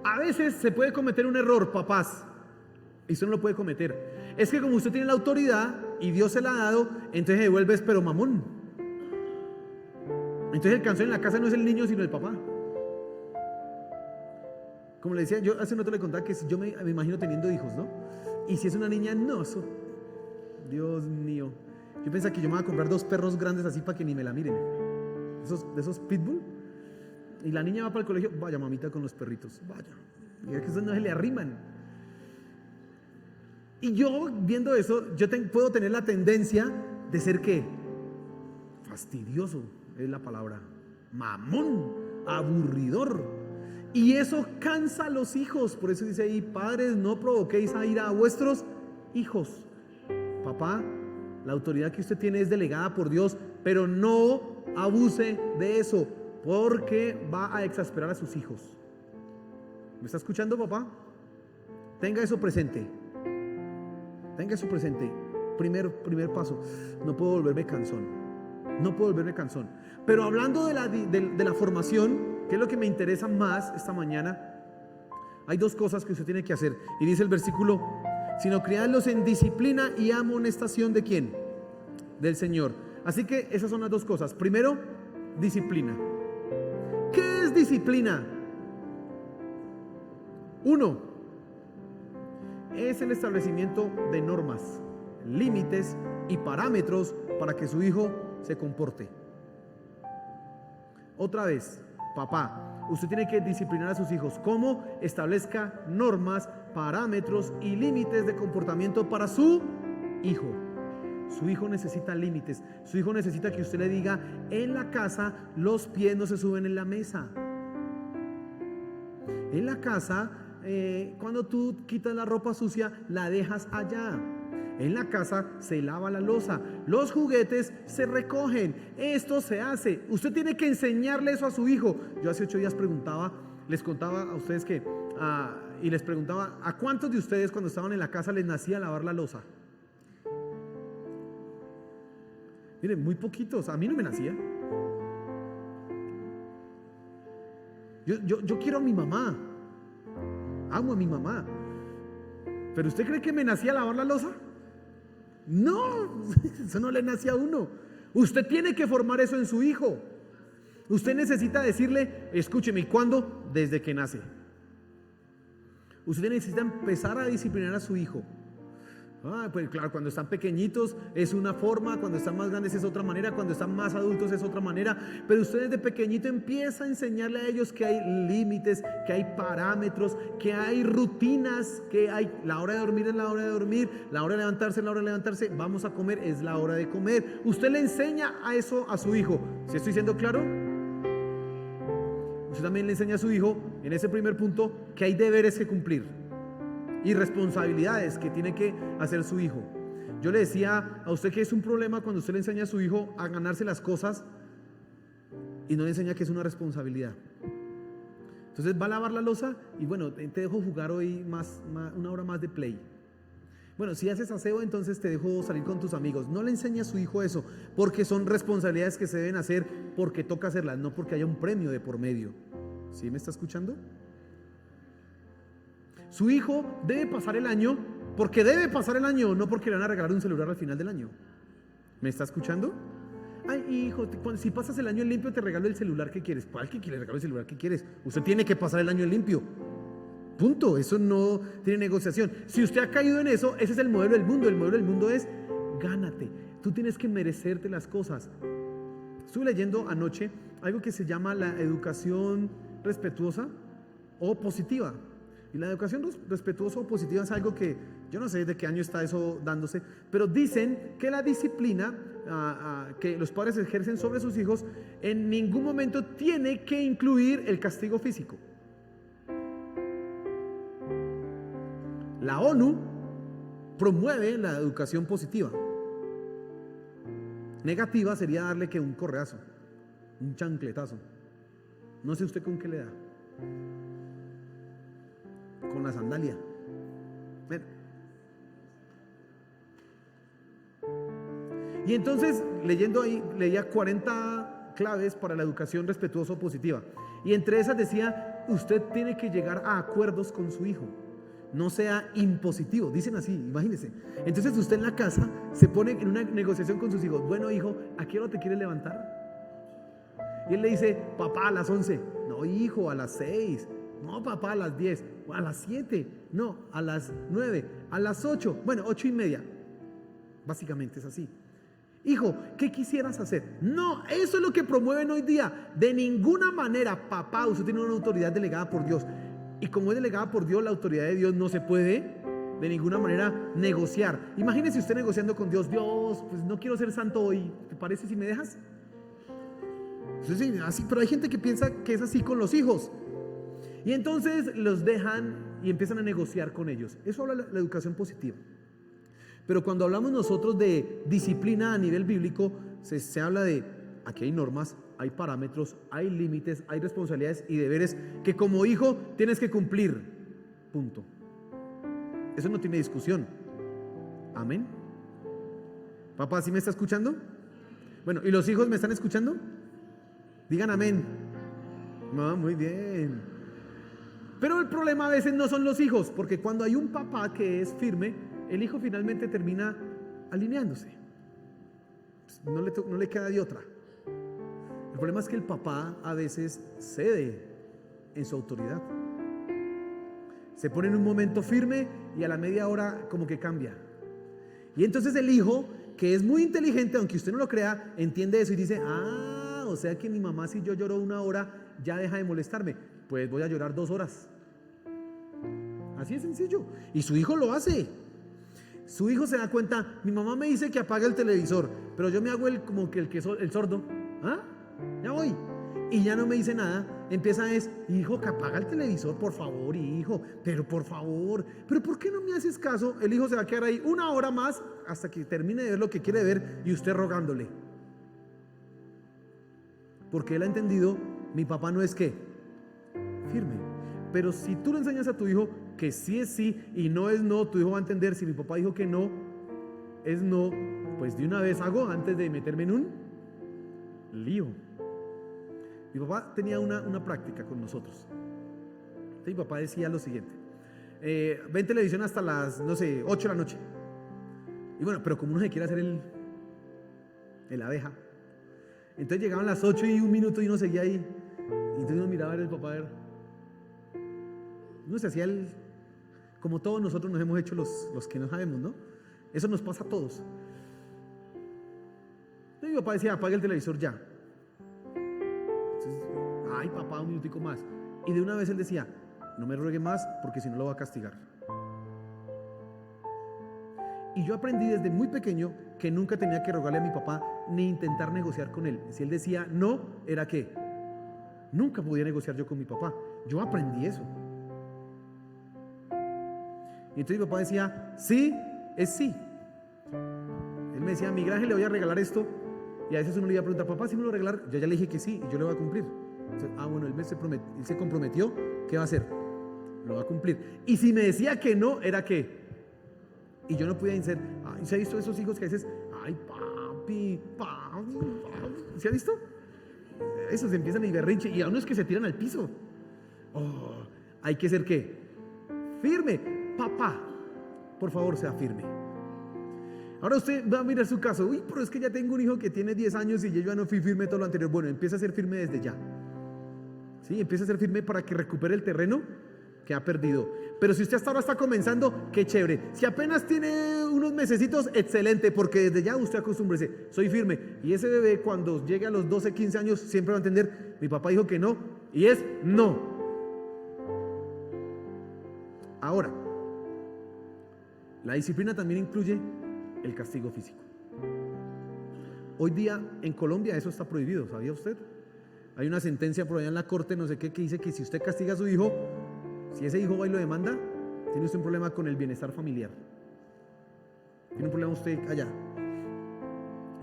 a veces se puede cometer un error, papás, y usted no lo puede cometer. Es que como usted tiene la autoridad y Dios se la ha dado, entonces devuelves pero mamón. Entonces el cansón en la casa no es el niño, sino el papá. Como le decía, yo hace un rato le contaba que yo me imagino teniendo hijos, ¿no? Y si es una niña, no, eso, Dios mío. Yo pensaba que yo me iba a comprar 2 perros grandes así para que ni me la miren. De esos pitbull. Y la niña va para el colegio: vaya mamita con los perritos, vaya. Y es que esos no se le arriman. Y yo viendo eso, yo puedo tener la tendencia de ser ¿qué? Fastidioso es la palabra. Mamón, aburridor. Y eso cansa a los hijos. Por eso dice ahí: padres, no provoquéis a ira a vuestros hijos. Papá, la autoridad que usted tiene es delegada por Dios, pero no abuse de eso. porque va a exasperar a sus hijos. ¿Me está escuchando, papá? Tenga eso presente. Tenga eso presente. Primer paso. No puedo volverme cansón. No puedo volverme cansón. Pero hablando de la formación, que es lo que me interesa más esta mañana, hay dos cosas que usted tiene que hacer. Y dice el versículo: sino criadlos en disciplina y amonestación ¿de quién? Del Señor. Así que esas son las dos cosas. Primero, disciplina. ¿Qué es disciplina? Uno, es el establecimiento de normas, límites y parámetros para que su hijo se comporte. Otra vez, papá, usted tiene que disciplinar a sus hijos. ¿Cómo? Establezca normas, parámetros y límites de comportamiento para su hijo. Su hijo necesita límites. Su hijo necesita que usted le diga: en la casa los pies no se suben en la mesa. En la casa, cuando tú quitas la ropa sucia, la dejas allá. En la casa se lava la loza, los juguetes se recogen, esto se hace. Usted tiene que enseñarle eso a su hijo. Yo hace 8 días les contaba a ustedes y les preguntaba: ¿a cuántos de ustedes cuando estaban en la casa les nacía lavar la loza? Miren, muy poquitos. A mí no me nacía. Yo quiero a mi mamá, amo a mi mamá, pero ¿usted cree que me nacía lavar la loza? No, eso no le nace a uno. Usted tiene que formar eso en su hijo. Usted necesita decirle: escúcheme. ¿Y cuándo? Desde que nace. Usted necesita empezar a disciplinar a su hijo. Pues claro, cuando están pequeñitos es una forma, cuando están más grandes es otra manera, cuando están más adultos es otra manera. Pero usted desde pequeñito empieza a enseñarle a ellos que hay límites, que hay parámetros, que hay rutinas, que hay la hora de dormir es la hora de dormir, la hora de levantarse es la hora de levantarse, vamos a comer es la hora de comer. Usted le enseña a eso a su hijo. ¿Sí estoy siendo claro? Usted también le enseña a su hijo en ese primer punto que hay deberes que cumplir y responsabilidades que tiene que hacer su hijo. Yo le decía a usted que es un problema cuando usted le enseña a su hijo a ganarse las cosas y no le enseña que es una responsabilidad. Entonces va a lavar la loza y bueno, te dejo jugar hoy una hora más de play. Bueno, si haces aseo, entonces te dejo salir con tus amigos. No le enseña a su hijo eso, porque son responsabilidades que se deben hacer porque toca hacerlas, no porque haya un premio de por medio. ¿Sí me está escuchando? Su hijo debe pasar el año porque debe pasar el año, no porque le van a regalar un celular al final del año. ¿Me está escuchando? Ay, hijo, si pasas el año en limpio te regalo el celular que quieres. ¿Cuál que quiere regalar el celular que quieres? Usted tiene que pasar el año en limpio. Punto, eso no tiene negociación. Si usted ha caído en eso, ese es el modelo del mundo. El modelo del mundo es: gánate, tú tienes que merecerte las cosas. Estuve leyendo anoche algo que se llama la educación respetuosa o positiva. Y la educación respetuosa o positiva es algo que yo no sé de qué año está eso dándose, pero dicen que la disciplina que los padres ejercen sobre sus hijos en ningún momento tiene que incluir el castigo físico. La ONU promueve la educación positiva. Negativa sería darle que un correazo, un chancletazo. No sé usted con qué le da. Con la sandalia. Bueno. Y entonces, leyendo ahí, leía 40 claves para la educación respetuosa o positiva. Y entre esas decía: usted tiene que llegar a acuerdos con su hijo. No sea impositivo, dicen así, imagínense. Entonces usted en la casa se pone en una negociación con sus hijos. Bueno, hijo, ¿a qué hora te quieres levantar? Y él le dice: papá, a las 11. No, hijo, a las 6. No, papá, a las 10. A las 7. No, a las 9. A las 8. Bueno, 8:30. Básicamente es así. Hijo, ¿qué quisieras hacer? No, eso es lo que promueven hoy día. De ninguna manera, papá, usted tiene una autoridad delegada por Dios. Y como es delegada por Dios, la autoridad de Dios no se puede de ninguna manera negociar. Imagínese usted negociando con Dios: Dios, pues no quiero ser santo hoy, ¿te parece si me dejas? Sí, así, pero hay gente que piensa que es así con los hijos. Y entonces los dejan y empiezan a negociar con ellos. Eso habla la educación positiva. Pero cuando hablamos nosotros de disciplina a nivel bíblico, se habla de: aquí hay normas, hay parámetros, hay límites, hay responsabilidades y deberes que como hijo tienes que cumplir. Punto. Eso no tiene discusión. Amén. Papá, ¿sí me está escuchando? Bueno, ¿y los hijos me están escuchando? Digan amén. No, muy bien. Pero el problema a veces no son los hijos, porque cuando hay un papá que es firme, el hijo finalmente termina alineándose. No le queda de otra. El problema es que el papá a veces cede en su autoridad. Se pone en un momento firme y a la media hora como que cambia. Y entonces el hijo, que es muy inteligente, aunque usted no lo crea, entiende eso y dice, o sea que mi mamá, si yo lloro 1 hora, ya deja de molestarme. Pues voy a llorar 2 horas. Así es sencillo. Y su hijo lo hace. Su hijo se da cuenta, mi mamá me dice que apague el televisor, pero yo me hago el sordo. Ya voy. Y ya no me dice nada. Empieza hijo, que apaga el televisor, por favor, hijo, pero por favor, pero ¿por qué no me haces caso? El hijo se va a quedar ahí 1 hora más hasta que termine de ver lo que quiere ver y usted rogándole. Porque él ha entendido, mi papá no es ¿qué? Firme. Pero si tú le enseñas a tu hijo que sí es sí y no es no, tu hijo va a entender, si mi papá dijo que no, es no, pues de una vez hago antes de meterme en un lío. Mi papá tenía una práctica con nosotros. Mi papá decía lo siguiente: ven televisión hasta las, 8 de la noche. Y bueno, pero como uno se quiere hacer el abeja, entonces llegaban las 8 y 1 minuto y uno seguía ahí. Y entonces uno miraba a ver el papá, uno se hacía como todos nosotros nos hemos hecho los que no sabemos, ¿no? Eso nos pasa a todos. Entonces mi papá decía, apague el televisor ya. Entonces, ay papá, 1 minutico más. Y de una vez él decía, no me ruegue más porque si no lo va a castigar. Y yo aprendí desde muy pequeño que nunca tenía que rogarle a mi papá ni intentar negociar con él. Si él decía no, era que nunca podía negociar yo con mi papá. Yo aprendí eso. Y entonces mi papá decía, sí, es sí. Él me decía, a Miguel Ángel le voy a regalar esto. Y a veces uno le iba a preguntar, papá, ¿sí me lo va a regalar? Yo ya le dije que sí y yo le voy a cumplir. Entonces, bueno, él se comprometió, ¿qué va a hacer? Lo va a cumplir. Y si me decía que no, era que. Y yo no podía decir, ay, ¿se ha visto esos hijos que a veces, ay, papi, ¿se ha visto? Esos empiezan a berrinche y a unos que se tiran al piso. Hay que ser ¿qué? Firme. Papá, por favor, sea firme. Ahora usted va a mirar su caso. Uy, pero es que ya tengo un hijo que tiene 10 años y yo ya no fui firme todo lo anterior. Bueno, empieza a ser firme desde ya. ¿Sí? Empieza a ser firme para que recupere el terreno que ha perdido. Pero si usted hasta ahora está comenzando, qué chévere. Si apenas tiene unos mesecitos, excelente, porque desde ya usted acostúmbrese, soy firme. Y ese bebé cuando llegue a los 12, 15 años siempre va a entender, mi papá dijo que no, y es no. Ahora, la disciplina también incluye el castigo físico. Hoy día en Colombia eso está prohibido, ¿sabía usted? Hay una sentencia por allá en la corte, no sé qué, que dice que si usted castiga a su hijo, si ese hijo va y lo demanda, tiene usted un problema con el bienestar familiar. Tiene un problema usted allá.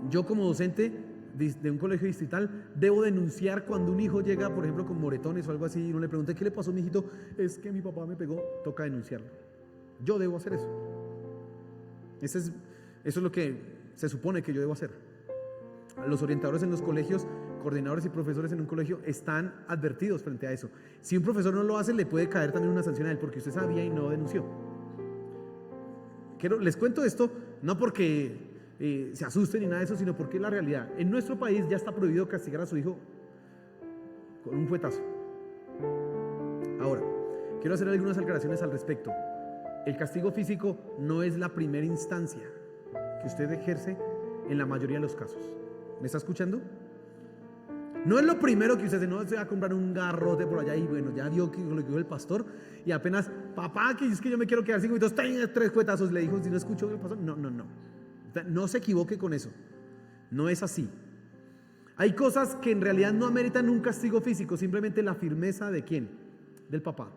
Yo como docente de un colegio distrital debo denunciar cuando un hijo llega, por ejemplo, con moretones o algo así, y uno le pregunta, ¿qué le pasó a mi hijito? Es que mi papá me pegó, toca denunciarlo. Yo debo hacer eso. Eso es lo que se supone que yo debo hacer. Los orientadores en los colegios, coordinadores y profesores en un colegio están advertidos frente a eso. Si un profesor no lo hace, le puede caer también una sanción a él porque usted sabía y no denunció. Les cuento esto no porque se asusten ni nada de eso, sino porque es la realidad. En nuestro país ya está prohibido castigar a su hijo con un fuetazo. Ahora, quiero hacer algunas aclaraciones al respecto. El castigo físico no es la primera instancia que usted ejerce en la mayoría de los casos. ¿Me está escuchando? No es lo primero que usted hace, no se va a comprar un garrote por allá y bueno, ya vio que lo que dijo el pastor y apenas, papá, que es que yo me quiero quedar 5 minutos, 3 fuetazos, le dijo, si no escuchó el pastor, no. No se equivoque con eso, no es así. Hay cosas que en realidad no ameritan un castigo físico, simplemente la firmeza de ¿quién? Del papá.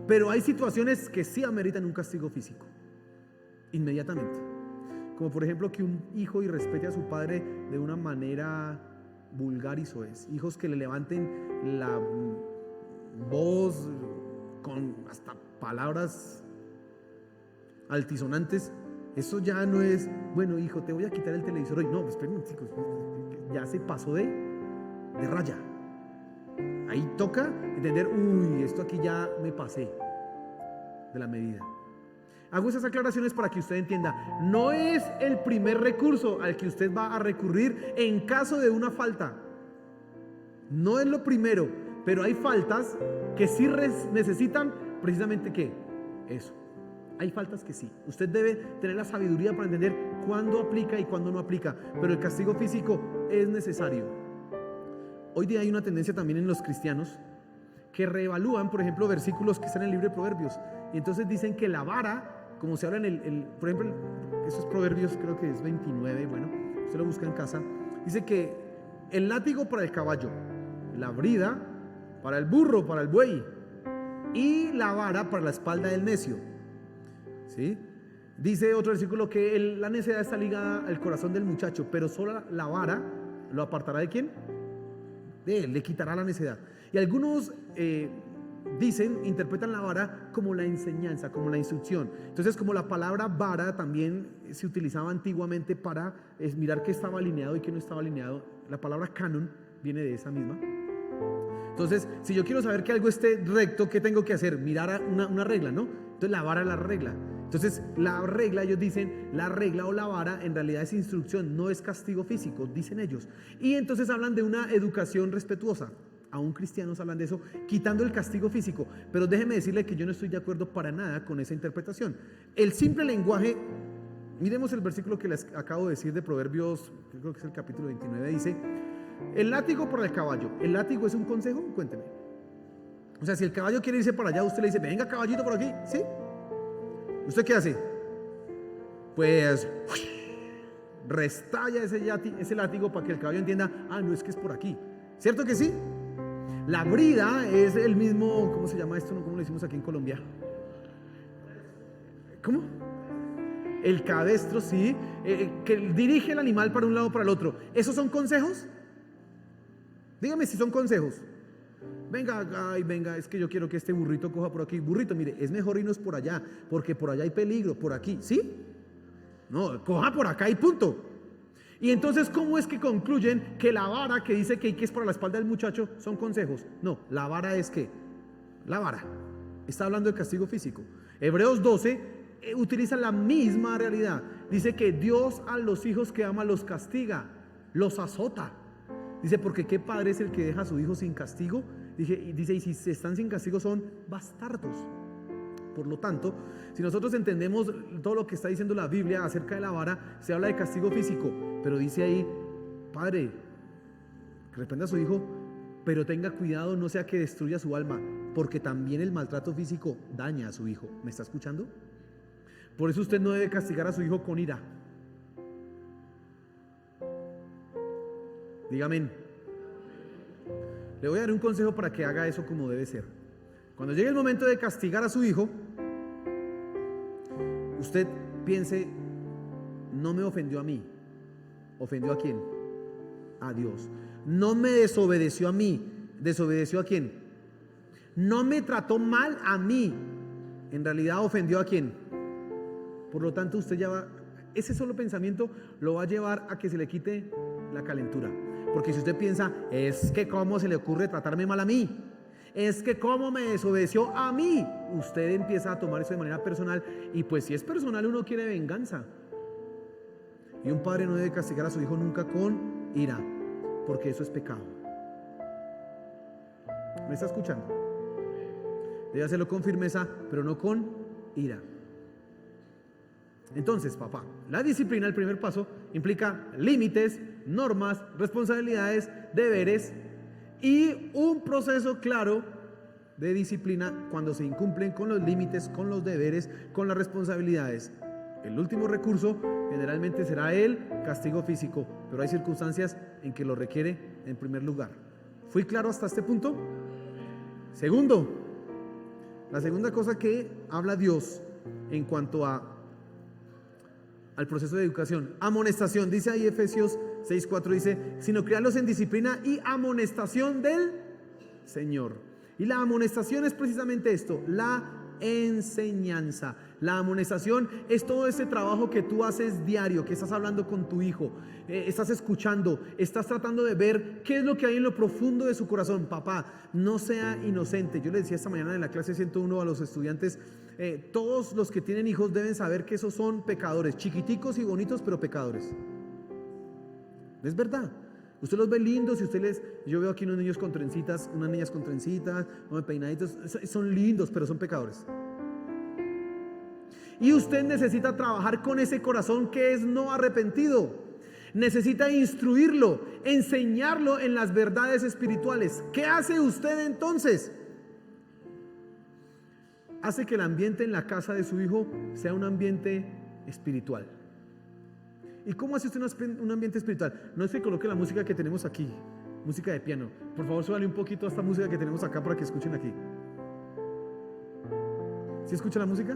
Pero hay situaciones que sí ameritan un castigo físico, inmediatamente. como por ejemplo que un hijo irrespete a su padre de una manera vulgar y soez. Hijos que le levanten la voz con hasta palabras altisonantes. Eso ya no es, bueno hijo, te voy a quitar el televisor hoy. No, pues espérenme chicos, ya se pasó de raya. Ahí toca entender, uy, esto aquí ya me pasé de la medida. Hago esas aclaraciones para que usted entienda, no es el primer recurso al que usted va a recurrir en caso de una falta. No es lo primero, pero hay faltas que sí necesitan precisamente ¿qué? Eso. Hay faltas que sí. Usted debe tener la sabiduría para entender cuándo aplica y cuándo no aplica, pero el castigo físico es necesario. Hoy día hay una tendencia también en los cristianos que reevalúan, por ejemplo, versículos que están en el libro de Proverbios, y entonces dicen que la vara, como se habla en por ejemplo, esos Proverbios creo que es 29, bueno, usted lo busca en casa, dice que el látigo para el caballo, la brida para el burro, para el buey, y la vara para la espalda del necio. ¿Sí? Dice otro versículo que la necedad está ligada al corazón del muchacho, pero solo la vara lo apartará ¿de quién? De él, le quitará la necedad. Y algunos interpretan la vara como la enseñanza, como la instrucción. Entonces, como la palabra vara también se utilizaba antiguamente para mirar qué estaba alineado y qué no estaba alineado, la palabra canon viene de esa misma. Entonces, si yo quiero saber que algo esté recto, ¿qué tengo que hacer? Mirar una regla, ¿no? Entonces la vara es la regla. Entonces la regla, ellos dicen, la regla o la vara en realidad es instrucción, no es castigo físico, dicen ellos. Y entonces hablan de una educación respetuosa. Aún cristianos hablan de eso, quitando el castigo físico. Pero déjeme decirle que yo no estoy de acuerdo para nada con esa interpretación. El simple lenguaje, miremos el versículo que les acabo de decir de Proverbios, creo que es el capítulo 29, dice: el látigo para el caballo. ¿El látigo es un consejo? Cuénteme. O sea, si el caballo quiere irse para allá, usted le dice, venga caballito por aquí, ¿sí? ¿Usted qué hace? Pues restalla ese látigo para que el caballo entienda, no es que es por aquí. ¿Cierto que sí? La brida es el mismo, ¿cómo se llama esto? ¿Cómo lo decimos aquí en Colombia? ¿Cómo? El cabestro, sí, que dirige el animal para un lado o para el otro. ¿Esos son consejos? Dígame si son consejos. Venga, venga, es que yo quiero que este burrito coja por aquí. Burrito, mire, es mejor irnos por allá, porque por allá hay peligro, por aquí, ¿sí? No, coja por acá y punto. Y entonces, ¿cómo es que concluyen que la vara que dice que es para la espalda del muchacho son consejos? No, la vara es ¿qué? La vara. Está hablando de castigo físico. Hebreos 12 utiliza la misma realidad. Dice que Dios a los hijos que ama los castiga, los azota. Dice, porque qué padre es el que deja a su hijo sin castigo. Dice, y si están sin castigo son bastardos. Por lo tanto, si nosotros entendemos todo lo que está diciendo la Biblia acerca de la vara, se habla de castigo físico, pero dice ahí, padre, que reprenda a su hijo, pero tenga cuidado, no sea que destruya su alma, porque también el maltrato físico daña a su hijo. ¿Me está escuchando? Por eso usted no debe castigar a su hijo con ira. Dígame. Le voy a dar un consejo para que haga eso como debe ser. Cuando llegue el momento de castigar a su hijo, usted piense, no me ofendió a mí. ¿Ofendió a quién? A Dios. No me desobedeció a mí. ¿Desobedeció a quién? No me trató mal a mí. En realidad ofendió a quién. Por lo tanto, usted ya va, ese solo pensamiento lo va a llevar a que se le quite la calentura. Porque si usted piensa, es que cómo se le ocurre tratarme mal a mí, es que cómo me desobedeció a mí, usted empieza a tomar eso de manera personal. Y pues si es personal, uno quiere venganza. Y un padre no debe castigar a su hijo nunca con ira, porque eso es pecado. ¿Me está escuchando? Debe hacerlo con firmeza, pero no con ira. Entonces, papá, la disciplina, el primer paso, implica límites, normas, responsabilidades, deberes y un proceso claro de disciplina cuando se incumplen con los límites, con los deberes, con las responsabilidades. El último recurso generalmente será el castigo físico, pero hay circunstancias en que lo requiere en primer lugar. ¿Fui claro hasta este punto? Segundo, la segunda cosa que habla Dios en cuanto al al proceso de educación. Amonestación, dice ahí Efesios 6:4, dice, sino criarlos en disciplina y amonestación del Señor. Y la amonestación es precisamente esto, la enseñanza. La amonestación es todo ese trabajo que tú haces diario, que estás hablando con tu hijo, estás escuchando, estás tratando de ver qué es lo que hay en lo profundo de su corazón. Papá, no sea inocente. Yo le decía esta mañana en la clase 101 a los estudiantes, todos los que tienen hijos deben saber que esos son pecadores, chiquiticos y bonitos, pero pecadores. Es verdad. Usted los ve lindos y yo veo aquí unos niños con trencitas, unas niñas con trencitas, unos peinaditos, son lindos, pero son pecadores. Y usted necesita trabajar con ese corazón que es no arrepentido. Necesita instruirlo, enseñarlo en las verdades espirituales. ¿Qué hace usted entonces? Hace que el ambiente en la casa de su hijo sea un ambiente espiritual. ¿Y cómo hace usted un ambiente espiritual? No es que coloque la música que tenemos aquí, música de piano. Por favor, súbale un poquito a esta música que tenemos acá para que escuchen aquí. ¿Sí escucha la música?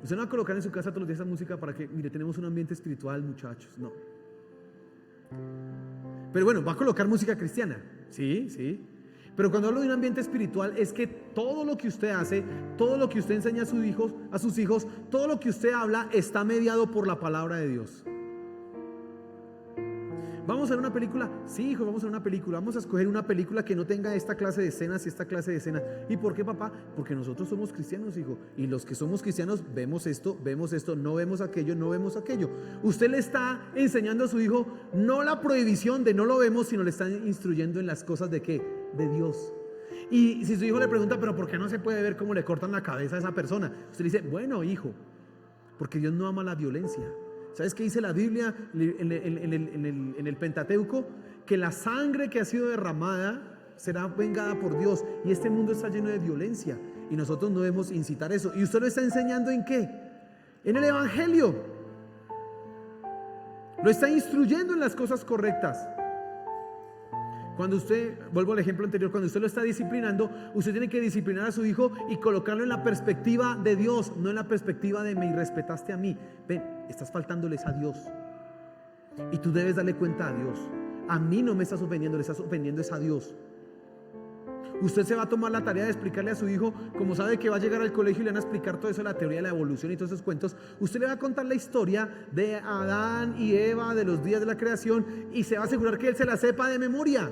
Usted no va a colocar en su casa todos los días esa música para que, mire, tenemos un ambiente espiritual, muchachos. No. Pero bueno, va a colocar música cristiana. Sí, sí. Pero cuando hablo de un ambiente espiritual es que todo lo que usted hace, todo lo que usted enseña a sus hijos, todo lo que usted habla está mediado por la palabra de Dios. ¿Vamos a ver una película? Sí, hijo, vamos a ver una película. Vamos a escoger una película que no tenga esta clase de escenas y esta clase de escenas. ¿Y por qué, papá? Porque nosotros somos cristianos, hijo. Y los que somos cristianos vemos esto, no vemos aquello, no vemos aquello. Usted le está enseñando a su hijo no la prohibición de no lo vemos, sino le está instruyendo en las cosas de ¿qué? De Dios. Y si su hijo le pregunta, pero ¿por qué no se puede ver cómo le cortan la cabeza a esa persona? Usted le dice, bueno, hijo, porque Dios no ama la violencia. ¿Sabes qué dice la Biblia en el Pentateuco? Que la sangre que ha sido derramada será vengada por Dios. Y este mundo está lleno de violencia. Y nosotros no debemos incitar eso. ¿Y usted lo está enseñando en qué? En el Evangelio. Lo está instruyendo en las cosas correctas. Cuando usted, vuelvo al ejemplo anterior, cuando usted lo está disciplinando, usted tiene que disciplinar a su hijo y colocarlo en la perspectiva de Dios, no en la perspectiva de me irrespetaste a mí. Ven, estás faltándoles a Dios. Y tú debes darle cuenta a Dios. A mí no me estás ofendiendo, le estás ofendiendo es a Dios. Usted se va a tomar la tarea de explicarle a su hijo, como sabe que va a llegar al colegio y le van a explicar todo eso, la teoría de la evolución y todos esos cuentos. Usted le va a contar la historia de Adán y Eva, de los días de la creación, y se va a asegurar que él se la sepa de memoria.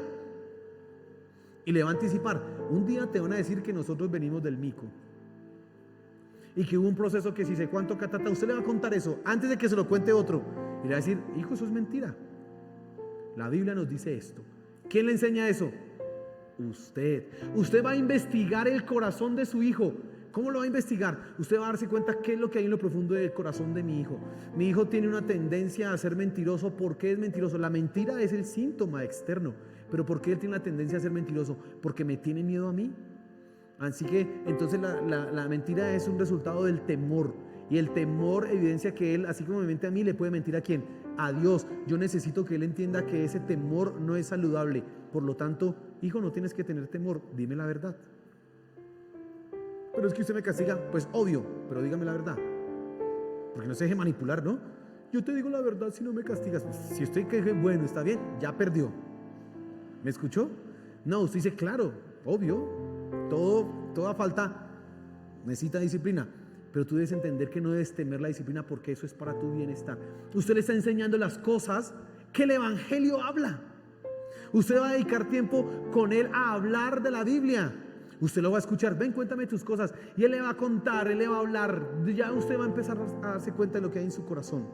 Y le va a anticipar, un día te van a decir que nosotros venimos del mico y que hubo un proceso que si sé cuánto catata. Usted le va a contar eso antes de que se lo cuente otro y le va a decir, hijo, eso es mentira. La Biblia nos dice esto. ¿Quién le enseña eso? Usted va a investigar el corazón de su hijo. ¿Cómo lo va a investigar? Usted va a darse cuenta qué es lo que hay en lo profundo del corazón de mi hijo. Mi hijo tiene una tendencia a ser mentiroso. ¿Por qué es mentiroso? La mentira es el síntoma externo. Pero ¿por qué él tiene la tendencia a ser mentiroso? Porque me tiene miedo a mí. Así que entonces la mentira es un resultado del temor. Y el temor evidencia que él, así como me miente a mí, le puede mentir a quién? A Dios. Yo necesito que él entienda que ese temor no es saludable. Por lo tanto, hijo, no tienes que tener temor, dime la verdad. Pero es que usted me castiga, pues obvio, pero dígame la verdad. Porque no se deje manipular, ¿no? Yo te digo la verdad si no me castigas. Pues, si usted cree, bueno, está bien, ya perdió. ¿Me escuchó? No, usted dice, claro, obvio, toda falta necesita disciplina. Pero tú debes entender que no debes temer la disciplina porque eso es para tu bienestar. Usted le está enseñando las cosas que el Evangelio habla. Usted va a dedicar tiempo con él a hablar de la Biblia. Usted lo va a escuchar, ven, cuéntame tus cosas. Y él le va a contar, él le va a hablar. Ya usted va a empezar a darse cuenta de lo que hay en su corazón.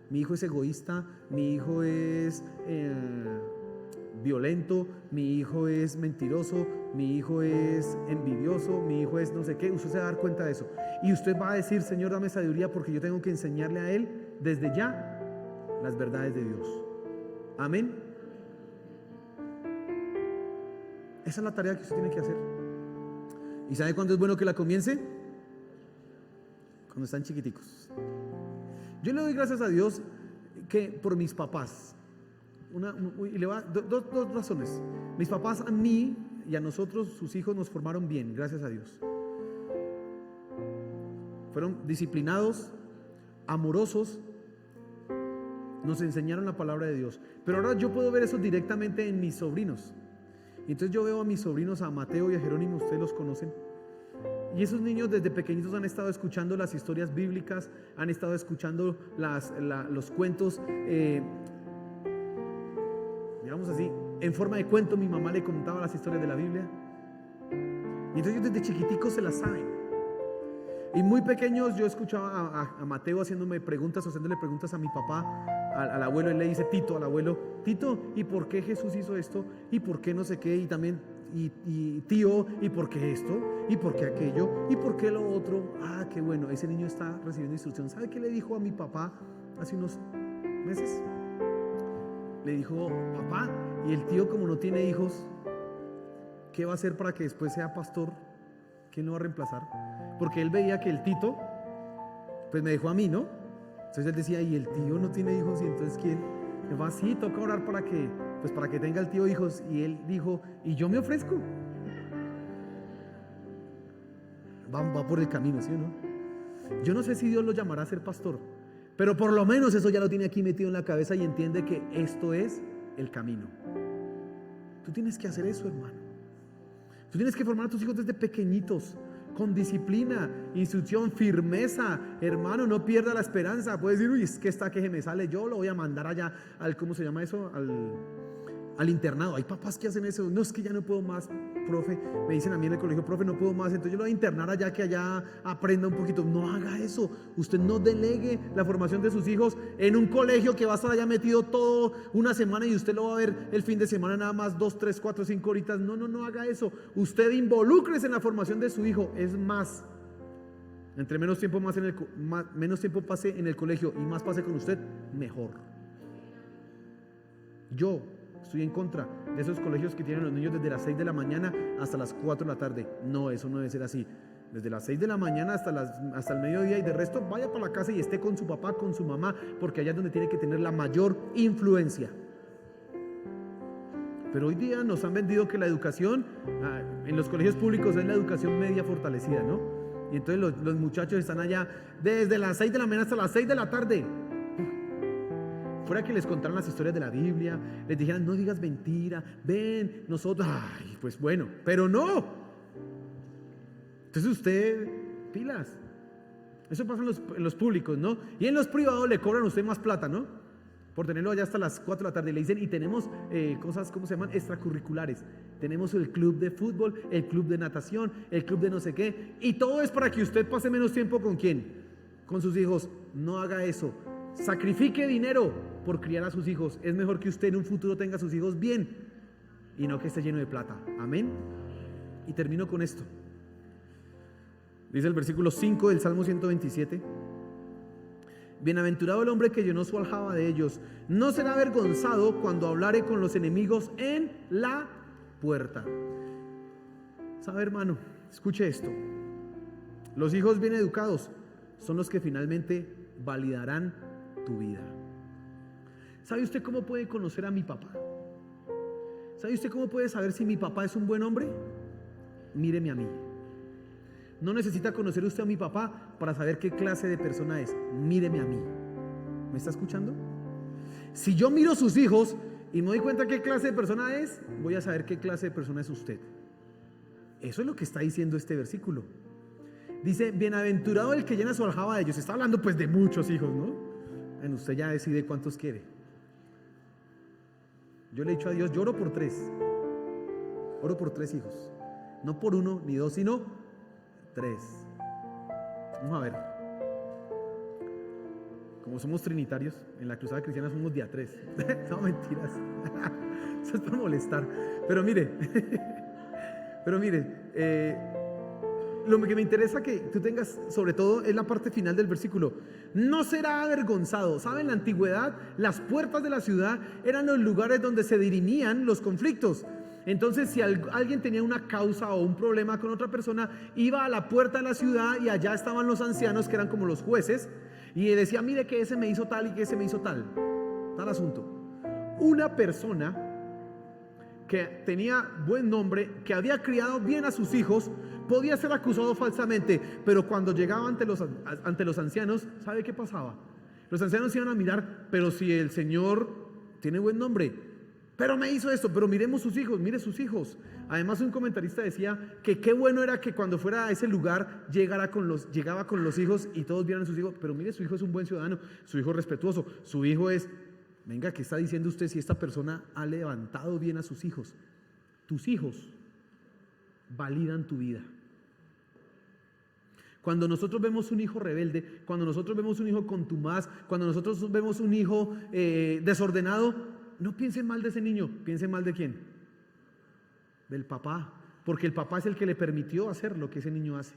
Mi hijo es egoísta, mi hijo es violento, mi hijo es mentiroso, mi hijo es envidioso, mi hijo es no sé qué. Usted se va a dar cuenta de eso. Y usted va a decir, Señor, dame sabiduría porque yo tengo que enseñarle a él desde ya las verdades de Dios. Amén. Esa es la tarea que usted tiene que hacer. ¿Y sabe cuándo es bueno que la comience? Cuando están chiquiticos. Yo le doy gracias a Dios que por mis papás. Y le va dos razones. Mis papás a mí y a nosotros, sus hijos, nos formaron bien, gracias a Dios. fueron disciplinados, amorosos, nos enseñaron la palabra de Dios. Pero ahora yo puedo ver eso directamente en mis sobrinos. Entonces yo veo a mis sobrinos, a Mateo y a Jerónimo, ustedes los conocen. Y esos niños desde pequeñitos han estado escuchando las historias bíblicas, han estado escuchando los cuentos, digamos así, en forma de cuento. Mi mamá le contaba las historias de la Biblia. Y entonces ellos desde chiquiticos se las saben. Y muy pequeños yo escuchaba a Mateo haciéndole preguntas a mi papá, al abuelo. Él le dice Tito al abuelo: Tito, ¿y por qué Jesús hizo esto? ¿Y por qué no sé qué? Y también, y tío, ¿y por qué esto? ¿Y por qué aquello? ¿Y por qué lo otro? Ah, qué bueno, ese niño está recibiendo instrucción. ¿Sabe qué le dijo a mi papá hace unos meses? Le dijo: papá, ¿y el tío, como no tiene hijos, qué va a hacer para que después sea pastor? ¿Quién lo va a reemplazar? Porque él veía que el Tito pues me dejó a mí, ¿no? Entonces él decía: y el tío no tiene hijos, y entonces ¿quién? Me va, sí, toca orar para que tenga el tío hijos. Y él dijo: y yo me ofrezco. Va por el camino, ¿sí o no? Yo no sé si Dios lo llamará a ser pastor, pero por lo menos eso ya lo tiene aquí metido en la cabeza y entiende que esto es el camino. Tú tienes que hacer eso, hermano. Tú tienes que formar a tus hijos desde pequeñitos, con disciplina, instrucción, firmeza. Hermano, no pierda la esperanza. Puedes decir: uy, es que esta que se me sale, yo lo voy a mandar allá al, ¿cómo se llama eso? Al internado. Hay papás que hacen eso. No, es que ya no puedo más, profe. Me dicen a mí en el colegio: profe, no puedo más, entonces yo lo voy a internar allá, que allá aprenda un poquito. No haga eso. Usted no delegue la formación de sus hijos en un colegio que va a estar allá metido todo una semana y usted lo va a ver el fin de semana nada más 2, 3, 4, 5 horitas. No haga eso. Usted involúcrese en la formación de su hijo. Es más, entre menos tiempo pase en el colegio y más pase con usted, mejor. Yo estoy en contra de esos colegios que tienen los niños desde las 6 de la mañana hasta las 4 de la tarde. No, eso no debe ser así. Desde las 6 de la mañana hasta el mediodía, y de resto vaya para la casa y esté con su papá, con su mamá, porque allá es donde tiene que tener la mayor influencia. Pero hoy día nos han vendido que la educación en los colegios públicos es la educación media fortalecida, ¿no? Y entonces los muchachos están allá desde las 6 de la mañana hasta las 6 de la tarde. Fuera que les contaran las historias de la Biblia, les dijeran: no digas mentira, ven, nosotros, ay, pues bueno, pero no. Entonces usted, pilas. Eso pasa en los públicos, ¿no? Y en los privados le cobran a usted más plata, ¿no? Por tenerlo allá hasta las 4 de la tarde. Le dicen: y tenemos cosas, ¿cómo se llaman? Extracurriculares. Tenemos el club de fútbol, el club de natación, el club de no sé qué. Y todo es para que usted pase menos tiempo ¿con quién? Con sus hijos. No haga eso. Sacrifique dinero por criar a sus hijos. Es mejor que usted en un futuro tenga a sus hijos bien y no que esté lleno de plata. Amén. Y termino con esto. Dice el versículo 5 del Salmo 127: bienaventurado el hombre que llenó su aljaba de ellos, no será avergonzado cuando hablare con los enemigos en la puerta. ¿Sabe, hermano? Escuche esto. Los hijos bien educados son los que finalmente validarán tu vida. ¿Sabe usted cómo puede conocer a mi papá? ¿Sabe usted cómo puede saber si mi papá es un buen hombre? Míreme a mí. No necesita conocer usted a mi papá para saber qué clase de persona es. Míreme a mí. ¿Me está escuchando? Si yo miro sus hijos y me doy cuenta qué clase de persona es, voy a saber qué clase de persona es usted. Eso es lo que está diciendo este versículo. Dice: bienaventurado el que llena su aljaba de ellos. Está hablando pues de muchos hijos, ¿no? Bueno, usted ya decide cuántos quiere. Yo le he dicho a Dios: yo oro por 3. Oro por 3 hijos. No por 1 ni 2, sino 3. Vamos a ver. Como somos trinitarios, en la Cruzada Cristiana somos día 3. No, mentiras. Eso es para molestar. Pero mire, lo que me interesa que tú tengas sobre todo es la parte final del versículo. No será avergonzado. ¿Saben? En la antigüedad las puertas de la ciudad eran los lugares donde se dirimían los conflictos. Entonces si alguien tenía una causa o un problema con otra persona, iba a la puerta de la ciudad y allá estaban los ancianos, que eran como los jueces, y decía: mire que ese me hizo tal y que ese me hizo tal asunto. Una persona que tenía buen nombre, que había criado bien a sus hijos, podía ser acusado falsamente, pero cuando llegaba ante los ancianos, ¿sabe qué pasaba? Los ancianos iban a mirar, pero si el Señor tiene buen nombre, pero me hizo esto, pero miremos sus hijos, mire sus hijos. Además, un comentarista decía que qué bueno era que cuando fuera a ese lugar llegaba con los hijos y todos vieran a sus hijos, pero mire, su hijo es un buen ciudadano, su hijo es respetuoso, su hijo es, venga, ¿qué está diciendo usted si esta persona ha levantado bien a sus hijos? Tus hijos validan tu vida. Cuando nosotros vemos un hijo rebelde, cuando nosotros vemos un hijo contumaz, cuando nosotros vemos un hijo desordenado, no piensen mal de ese niño, piensen mal de quién, del papá, porque el papá es el que le permitió hacer lo que ese niño hace.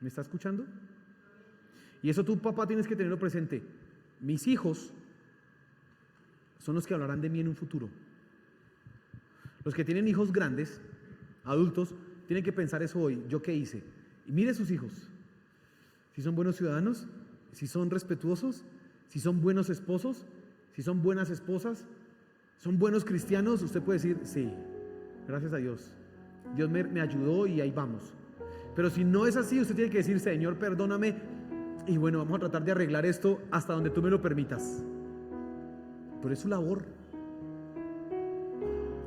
¿Me está escuchando? Y eso tú, papá, tienes que tenerlo presente. Mis hijos son los que hablarán de mí en un futuro. Los que tienen hijos grandes, adultos, tienen que pensar eso hoy. ¿Yo qué hice? Y mire sus hijos. Si son buenos ciudadanos, si son respetuosos, si son buenos esposos, si son buenas esposas, son buenos cristianos, usted puede decir, sí, gracias a Dios. Dios me ayudó y ahí vamos. Pero si no es así, usted tiene que decir, Señor, perdóname. Y bueno, vamos a tratar de arreglar esto hasta donde tú me lo permitas. Pero es su labor.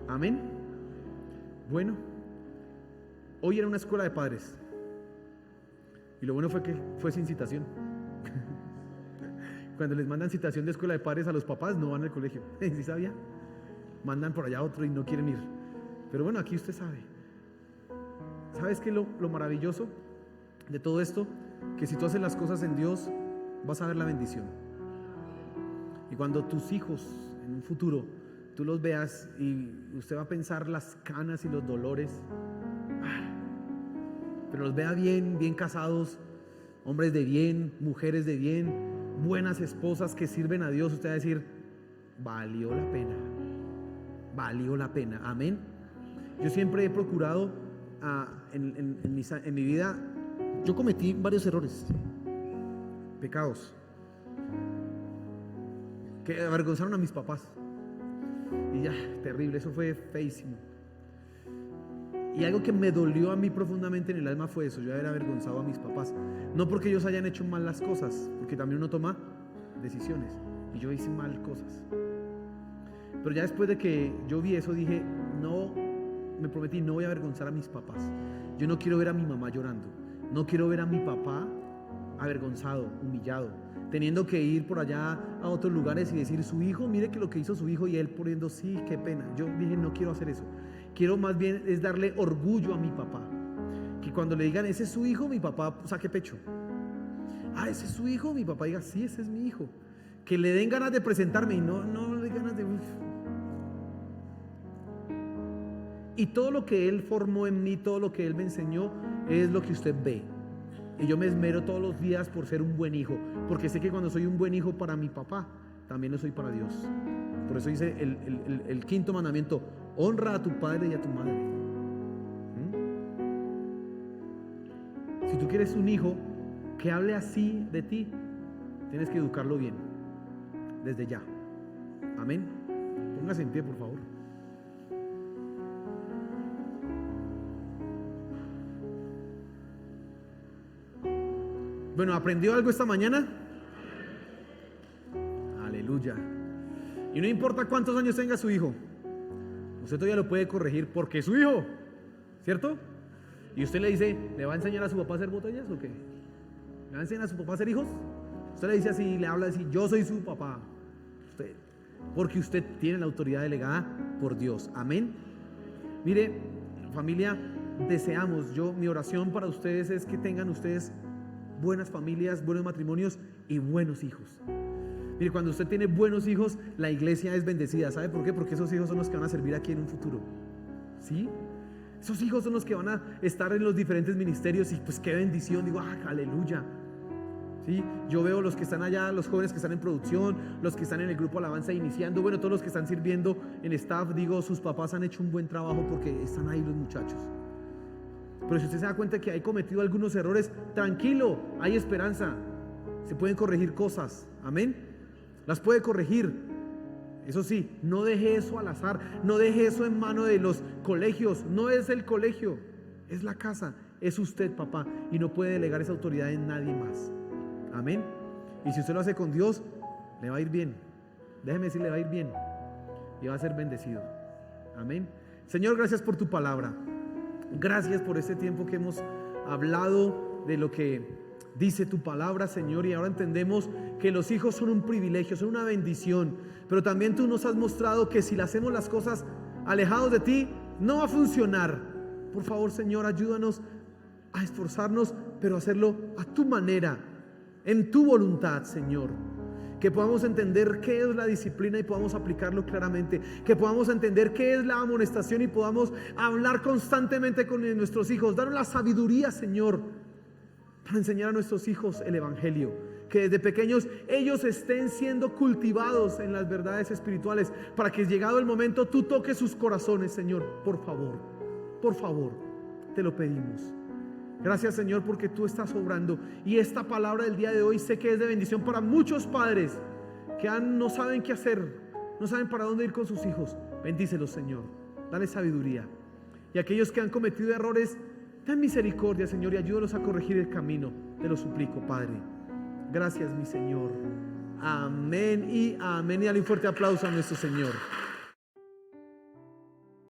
Amén. Bueno, hoy era una escuela de padres. Y lo bueno fue que fue sin citación. Cuando les mandan citación de escuela de padres a los papás, no van al colegio. ¿Sí sabía? Mandan por allá otro y no quieren ir. Pero bueno, aquí usted sabe. ¿Sabes qué es lo maravilloso de todo esto? Que si tú haces las cosas en Dios, vas a ver la bendición. Y cuando tus hijos en un futuro tú los veas y usted va a pensar las canas y los dolores, pero los vea bien, bien casados, hombres de bien, mujeres de bien, buenas esposas que sirven a Dios, usted va a decir, valió la pena, valió la pena. Amén. Yo siempre he procurado en mi vida, yo cometí varios errores, pecados que avergonzaron a mis papás. Y ya, terrible, eso fue feísimo. Y algo que me dolió a mí profundamente en el alma fue eso, yo haber avergonzado a mis papás. No porque ellos hayan hecho mal las cosas, porque también uno toma decisiones. Y yo hice mal cosas. Pero ya después de que yo vi eso, dije, no, me prometí, no voy a avergonzar a mis papás. Yo no quiero ver a mi mamá llorando. No quiero ver a mi papá avergonzado, humillado, teniendo que ir por allá a otros lugares y decir, su hijo, mire que lo que hizo su hijo, y él poniendo, sí, qué pena. Yo dije, no quiero hacer eso. Quiero más bien es darle orgullo a mi papá. Que cuando le digan, ese es su hijo, mi papá saque pecho. Ah, ese es su hijo, mi papá diga, sí, ese es mi hijo. Que le den ganas de presentarme y no le den ganas de... Y todo lo que Él formó en mí, todo lo que Él me enseñó, es lo que usted ve. Y yo me esmero todos los días por ser un buen hijo, porque sé que cuando soy un buen hijo para mi papá, también lo soy para Dios. Por eso dice el quinto mandamiento, honra a tu padre y a tu madre. Si tú quieres un hijo que hable así de ti, tienes que educarlo bien, desde ya. Amén. Póngase en pie, por favor. Bueno, ¿aprendió algo esta mañana? Aleluya. Y no importa cuántos años tenga su hijo, usted todavía lo puede corregir porque es su hijo, ¿cierto? Y usted le dice, ¿le va a enseñar a su papá a hacer botellas o qué? ¿Le va a enseñar a su papá a hacer hijos? Usted le dice así, le habla así, yo soy su papá. Porque usted tiene la autoridad delegada por Dios. Amén. Mire, familia, deseamos, mi oración para ustedes es que tengan ustedes buenas familias, buenos matrimonios y buenos hijos. Mire, cuando usted tiene buenos hijos, la iglesia es bendecida. ¿Sabe por qué? Porque esos hijos son los que van a servir aquí en un futuro. ¿Sí? Esos hijos son los que van a estar en los diferentes ministerios y pues qué bendición. Digo, aleluya. ¿Sí? Yo veo los que están allá, los jóvenes que están en producción, los que están en el grupo Alabanza iniciando, bueno, todos los que están sirviendo en staff, digo, sus papás han hecho un buen trabajo porque están ahí los muchachos. Pero si usted se da cuenta que hay cometido algunos errores, tranquilo, hay esperanza. Se pueden corregir cosas, amén. Las puede corregir. Eso sí, no deje eso al azar, no deje eso en mano de los colegios. No es el colegio, es la casa, es usted, papá, y no puede delegar esa autoridad en nadie más. Amén. Y si usted lo hace con Dios, le va a ir bien. Déjeme decir, le va a ir bien y va a ser bendecido. Amén. Señor, gracias por tu palabra. Gracias por este tiempo que hemos hablado de lo que dice tu palabra, Señor, y ahora entendemos que los hijos son un privilegio, son una bendición, pero también tú nos has mostrado que si le hacemos las cosas alejados de ti, no va a funcionar. Por favor, Señor, ayúdanos a esforzarnos, pero hacerlo a tu manera, en tu voluntad, Señor. Que podamos entender qué es la disciplina y podamos aplicarlo claramente. Que podamos entender qué es la amonestación y podamos hablar constantemente con nuestros hijos. Danos la sabiduría, Señor, para enseñar a nuestros hijos el evangelio. Que desde pequeños ellos estén siendo cultivados en las verdades espirituales, para que llegado el momento tú toques sus corazones, Señor. Por favor, te lo pedimos. Gracias, Señor, porque tú estás obrando, y esta palabra del día de hoy sé que es de bendición para muchos padres que no saben qué hacer, no saben para dónde ir con sus hijos. Bendícelos, Señor, dale sabiduría, y aquellos que han cometido errores, ten misericordia, Señor, y ayúdalos a corregir el camino. Te lo suplico, Padre. Gracias, mi Señor. Amén y amén. Y dale un fuerte aplauso a nuestro Señor.